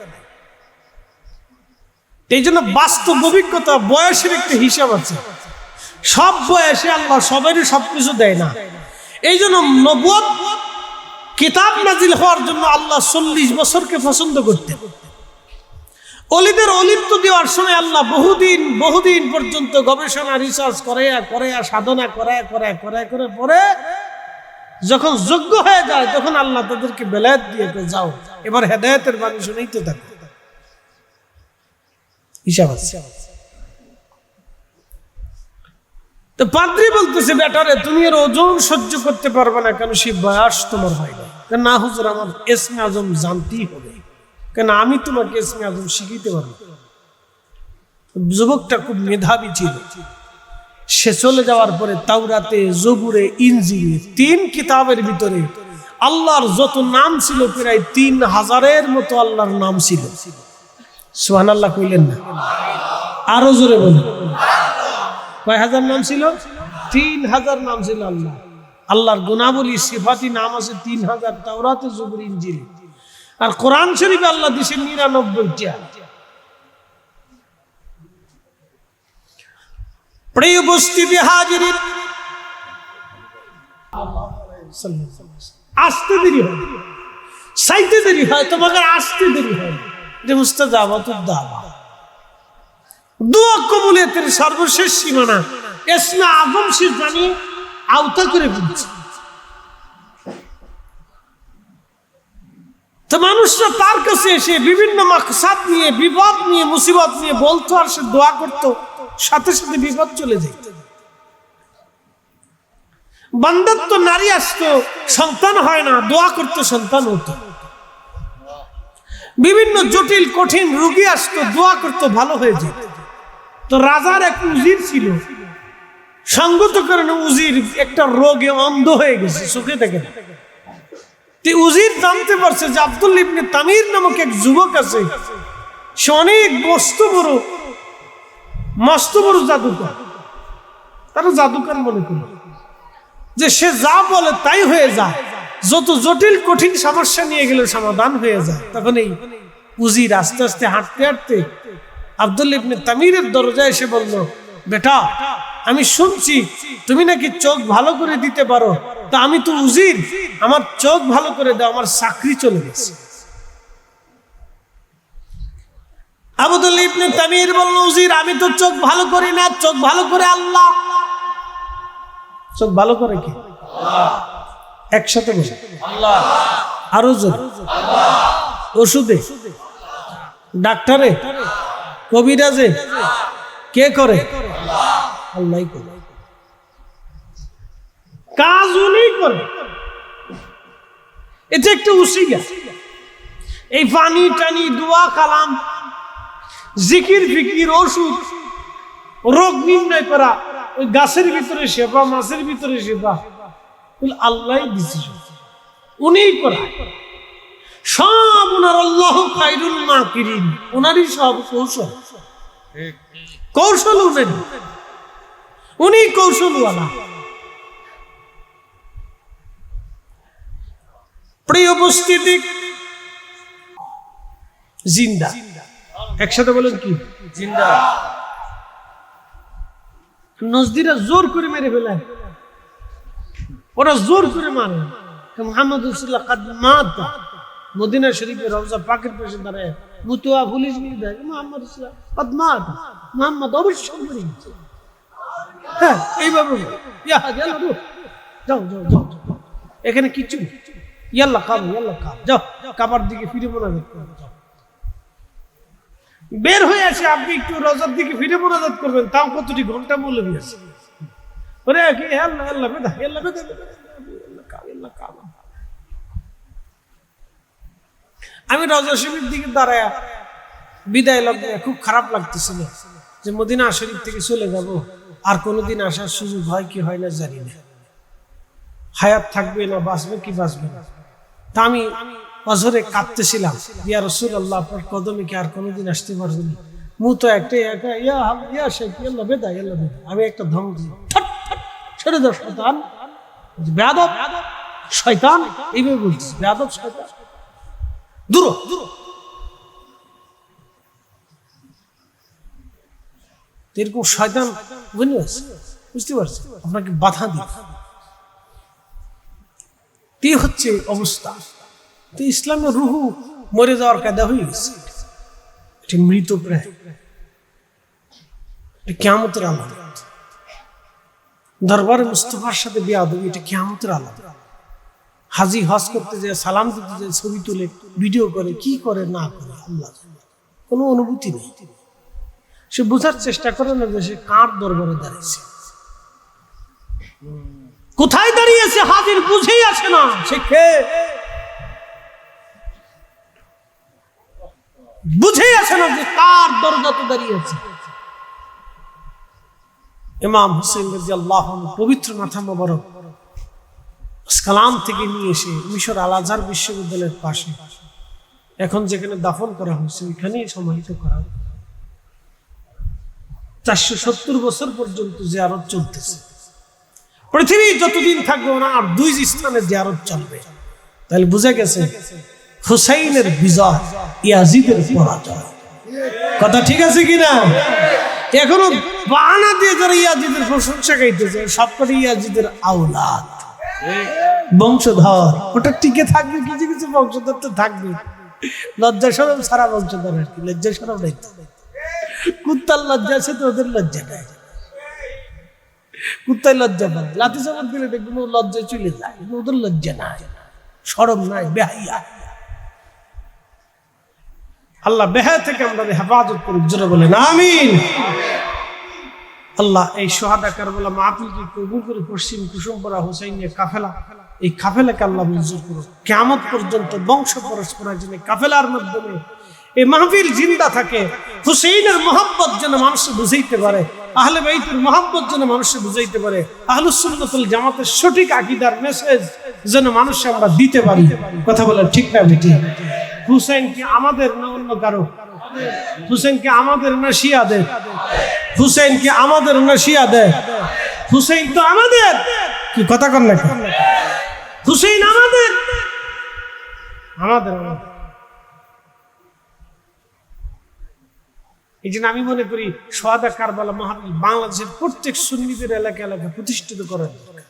এই জন্য বাস্তব অভিজ্ঞতা, বয়সের একটা হিসাব আছে। সব বয়সে আল্লাহ সবারই সবকিছু দেয় না। এই জন্য নবুয়ত কিতাব নাজিল হওয়ার জন্য আল্লাহ 40 বছরকে পছন্দ করতেন। অলিদের অলিত্ব দেওয়ার সময় আল্লাহ বহুদিন পর্যন্ত গবেষণা রিসার্চ করে সাধনা করে পরে যখন যোগ্য হয়ে যায় তখন আল্লাহ তাদেরকে বেলায়েত দিয়ে যাও, এবার হেদায়েতের বাণী শুনেইতে থাকে। হিসাব আছে। তো পাদ্রী বলতেছে, বেটারে তুমি এর ওজন সহ্য করতে পারবে না, কেন সে বয়স তোমার হয় না। না হুজুর, আমার ইসমে আজম জানতেই হবে, কেন আমি তোমাকে ইসমে আজম শিখিতে পারবো। যুবকটা খুব মেধাবী ছিল। সে চলে যাওয়ার পরে তাওরাতে, জবুরে, ইনজিলে 3 কিতাবের ভিতরে আল্লাহর যত নাম ছিল প্রায় 3000-এর মতো আল্লাহর নাম ছিল। সুবহানাল্লাহ কইলেন না? আরো জোরে বলুন। কয় হাজার নাম ছিল? 3000 নাম ছিল আল্লাহ। আল্লাহর গুণাবলী সিফাতি নাম আছে 3000 তাওরাতে, জবুরে, ইনজিলে। আর কোরআন শরীফে আল্লাহ দিয়েছেন 99টা। প্রিয় উপস্থিতি হাজিরিন, আসতে দেরি হয়, চাইতে দেরি হয়, তোমাকে আসতে দেরি হয়। যে মুস্তাজাবাতুদ দাওয়া, দোয়া কবুলিয়তের সর্বশেষ সীমানা ইসমে আজম সে জানি আওতা করে ফেলছে। তো মানুষরা তার কাছে এসে বিভিন্ন মাকসাদ নিয়ে, বিপদ নিয়ে, মুসিবত নিয়ে বলতো, আর সে দোয়া করতো, সাথে সাথে বিপদ চলে যেত। বান্দার তো নারী আসতো, সন্তান হয় না, দোয়া করতো, সন্তান হতো। বিভিন্ন জটিল কঠিন রোগী আসতো, দোয়া করতো, ভালো হয়ে যেত। তো রাজার এক উজির ছিল, সঙ্গত কারণে উজির একটা রোগে অন্ধ হয়ে গেছে, চোখে দেখে না। উজির জানতে পারছে যে আব্দুল ইবনে তামির নামক এক যুবক আছে, সে অনেক মস্ত বড় জাদুকর। তারা জাদুকর মনে করে যে সে যা বলে তাই হয়ে যায়, যত জটিল কঠিন সমস্যা নিয়ে গেলে সমাধান হয়ে যায়। তখন এই উজির আস্তে আস্তে হাঁটতে হাঁটতে আব্দুল ইবনে তামিরের দরজায় এসে বলল, বেটা, আমি শুনছি তুমি নাকি চোখ ভালো করে দিতে পারো, তা আমি তো উজির, আমার চোখ ভালো করে দাও, আমার চাকরি চলে গেছে। আব্দুল ইবনে তামির বলল, উজির, আমি তো চোখ ভালো করি না, চোখ ভালো করে আল্লাহ। চোখ ভালো করে কি? একসাথে বলে আল্লাহ। আরো জোরে আল্লাহ। ওষুধে, ডাক্তারে, কবিরাজে কে করে? আল্লাহ করে। কাজ উনি করে। এটা একটা উসিলা। এই পানি টানি, দোয়া কালাম, জিকির ফিকির, ওষুধ, রোগ নির্ণয় করা, ওই গাছের ভিতরে সেবা, মাছের ভিতরে সেবা, আল্লাহ দিচ্ছে, উনিই করা সব। ওনার আল্লাহ খায়রুল মাকিরিন, ওনারই সব কৌশল উনি কৌশলওয়ালা। প্রিয় উপস্থিতি, জিন্দা, একসাথে বলেন কি? জিন্দা। নজদিরা জোর করে মেরে ফেলে, ওরা জোর করে মারে। মুহাম্মদ রাসূলুল্লাহ কাদ মাতা, মদিনা শরীফের রওজা পাকের পাশে দাঁড়ায় মুতুয়া পুলিশ নিয়ে দেয়, মুহাম্মদ রাসূলুল্লাহ কাদ মাতা, মুহাম্মদ অবশ্যই মরে গেছে। হ্যাঁ, এইভাবে যাও যাও যাও, এখানে কিচ্ছু নেই, ইয়াল্লা খাবো, যাও, কাবার দিকে ফিরে মোনাজাত করো। বের হয়ে আসে, আপনি একটু রওজার দিকে ফিরে মোনাজাত করবেন, তাও কতটি ঘন্টা মৌলবী আছে। ওরে কি আল্লাহ আল্লাহ বেদা, আল্লাহ বেদা, আল্লাহ কাবা। আমি রওজা শরীফের দিকে দাঁড়ায় বিদায় লগ্নে খুব খারাপ লাগতেছিল যে মদিনা শরীফ থেকে চলে যাব, আর কোনোদিন আসার সুযোগ হয় কি হয় না জানি না, হায়াত থাকবে না, বাঁচবে কি বাঁচবে না। তা আমি অঝরে কাঁদতেছিলাম, ইয়া রাসূলুল্লাহ আপনার কদমে কি আর কোনোদিন আসতে পারবেন? মু তো একটাই একা, ইয়া শেখ আল্লাহ বেদা, আমি একটা ধমক দিই, ছেড়ে দাও শয়তান, বেয়াদব শয়তান, এইভাবে বলছি, বেয়াদব শয়তান, দূর। এরকম শয়তান বুঝতে পারছি, আপনাকে বাধা দিই হচ্ছে অবস্থা। তো ইসলামের রুহু মরে যাওয়ার কায়দা হয়ে গেছে, এটি মৃত প্রায়, কিয়ামতের আলামত। দরবারে মুস্তাফার সাথে বেয়াদবি, এটা কিয়ামতের আলামত। হাজি হজ করতে যায়, সালাম দিতে যায়, ছবি তুলে ভিডিও করে, কি করে না করে আল্লাহ, কোনো অনুভূতি নেই। সে বোঝার চেষ্টা করে না যে সে কার দরবারে দাঁড়িয়েছে, কোথায় দাঁড়িয়েছে, হাজির বুঝেই আসে না সে কে, বুঝেই আসে না যে কার দরজাতে দাঁড়িয়েছে। ইমাম হুসাইন রাদিয়াল্লাহু আনহু পবিত্র মাথা মোবারক আসকালান থেকে নিয়ে এসে মিশর আল আজহার বিশ্ববিদ্যালয়ের পাশে, এখন যেখানে দাফন করা হয়েছে ওইখানেই সমাহিত করা হয়। 470 বছর পর্যন্ত জিয়ারত চলতেছে। পৃথিবী যতদিন থাকবে না আর 2 স্থানে জিয়ারত চলবে। তাহলে বুঝা গেছে হুসাইনের বিজয়, ইয়াজিদের পরাজয়। কথা ঠিক আছে কিনা? এখনো বাহানা দিয়ে যারা ইয়াজিদের প্রশংসা গাইতেছে, সবকটি ইয়াজিদের আওলাদ, বংশধর। ওটা টিকে থাকবে, কিছু কিছু বংশধর তো থাকবে, লজ্জা শরম সারা বংশধর আর কি, লজ্জা শরম নাই। কুত্তার লজ্জা আছে তো ওদের লজ্জা নাই, কুত্তায় লজ্জা পায়, লাথি চাপড় দিলে দেখবেন ও লজ্জায় চলে যায়, ওদের লজ্জা নাই, শরম নাই, বেহাইয়া। আল্লাহ বেহায়া থেকে আমরা হেফাজত করুক, জোরে বলেন আমিন। আল্লাহ এই সোহাদা কারবালা মাহফিলকে কবুল করে পশ্চিম কুসুমপাড়া হুসাইনিয়া কাফেলা, এই কাফেলাকে আল্লাহ মঞ্জুর করুক। কিয়ামত পর্যন্ত বংশ পরস্পরের জন্য কাফেলার মাধ্যমে এই মাহফিল জিন্দা থাকে। হুসাইনের মহব্বত যেন মানুষ বুঝাইতে পারে, আহলে বাইতের মহব্বত যেন মানুষ বুঝাইতে পারে, আহলুস সুন্নাতুল জামাতের সঠিক আকীদার মেসেজ যেন মানুষকে আমরা দিতে পারি। কথা বলেন ঠিক না বেটি? হুসাইন কি আমাদের না অন্য কারো? হুসাইন কি আমাদের না শিয়াদের? হুসাইন কি আমাদের না শিয়াদের? হুসাইন তো আমাদের, কি কথা কন না? হুসাইন আমাদের, আমাদের আমাদের। এই জন্য আমি মনে করি সোহাদা কারবালা মাহফিল বাংলাদেশের প্রত্যেক সুন্নিদের এলাকা এলাকা প্রতিষ্ঠিত করার দরকার।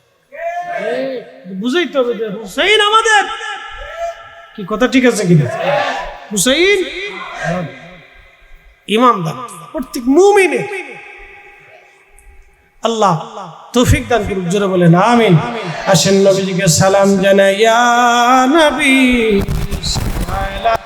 বুঝাইতে হবে যে হুসাইন আমাদের, কি কথা ঠিক আছে কিনা? হুসাইন ইমানদার, প্রত্যেক মুমিনের। আল্লাহ তৌফিক দান করুক, জোরে বলেন আমিন। আসেন নবীজিকে সালাম জানাই, ইয়া নবী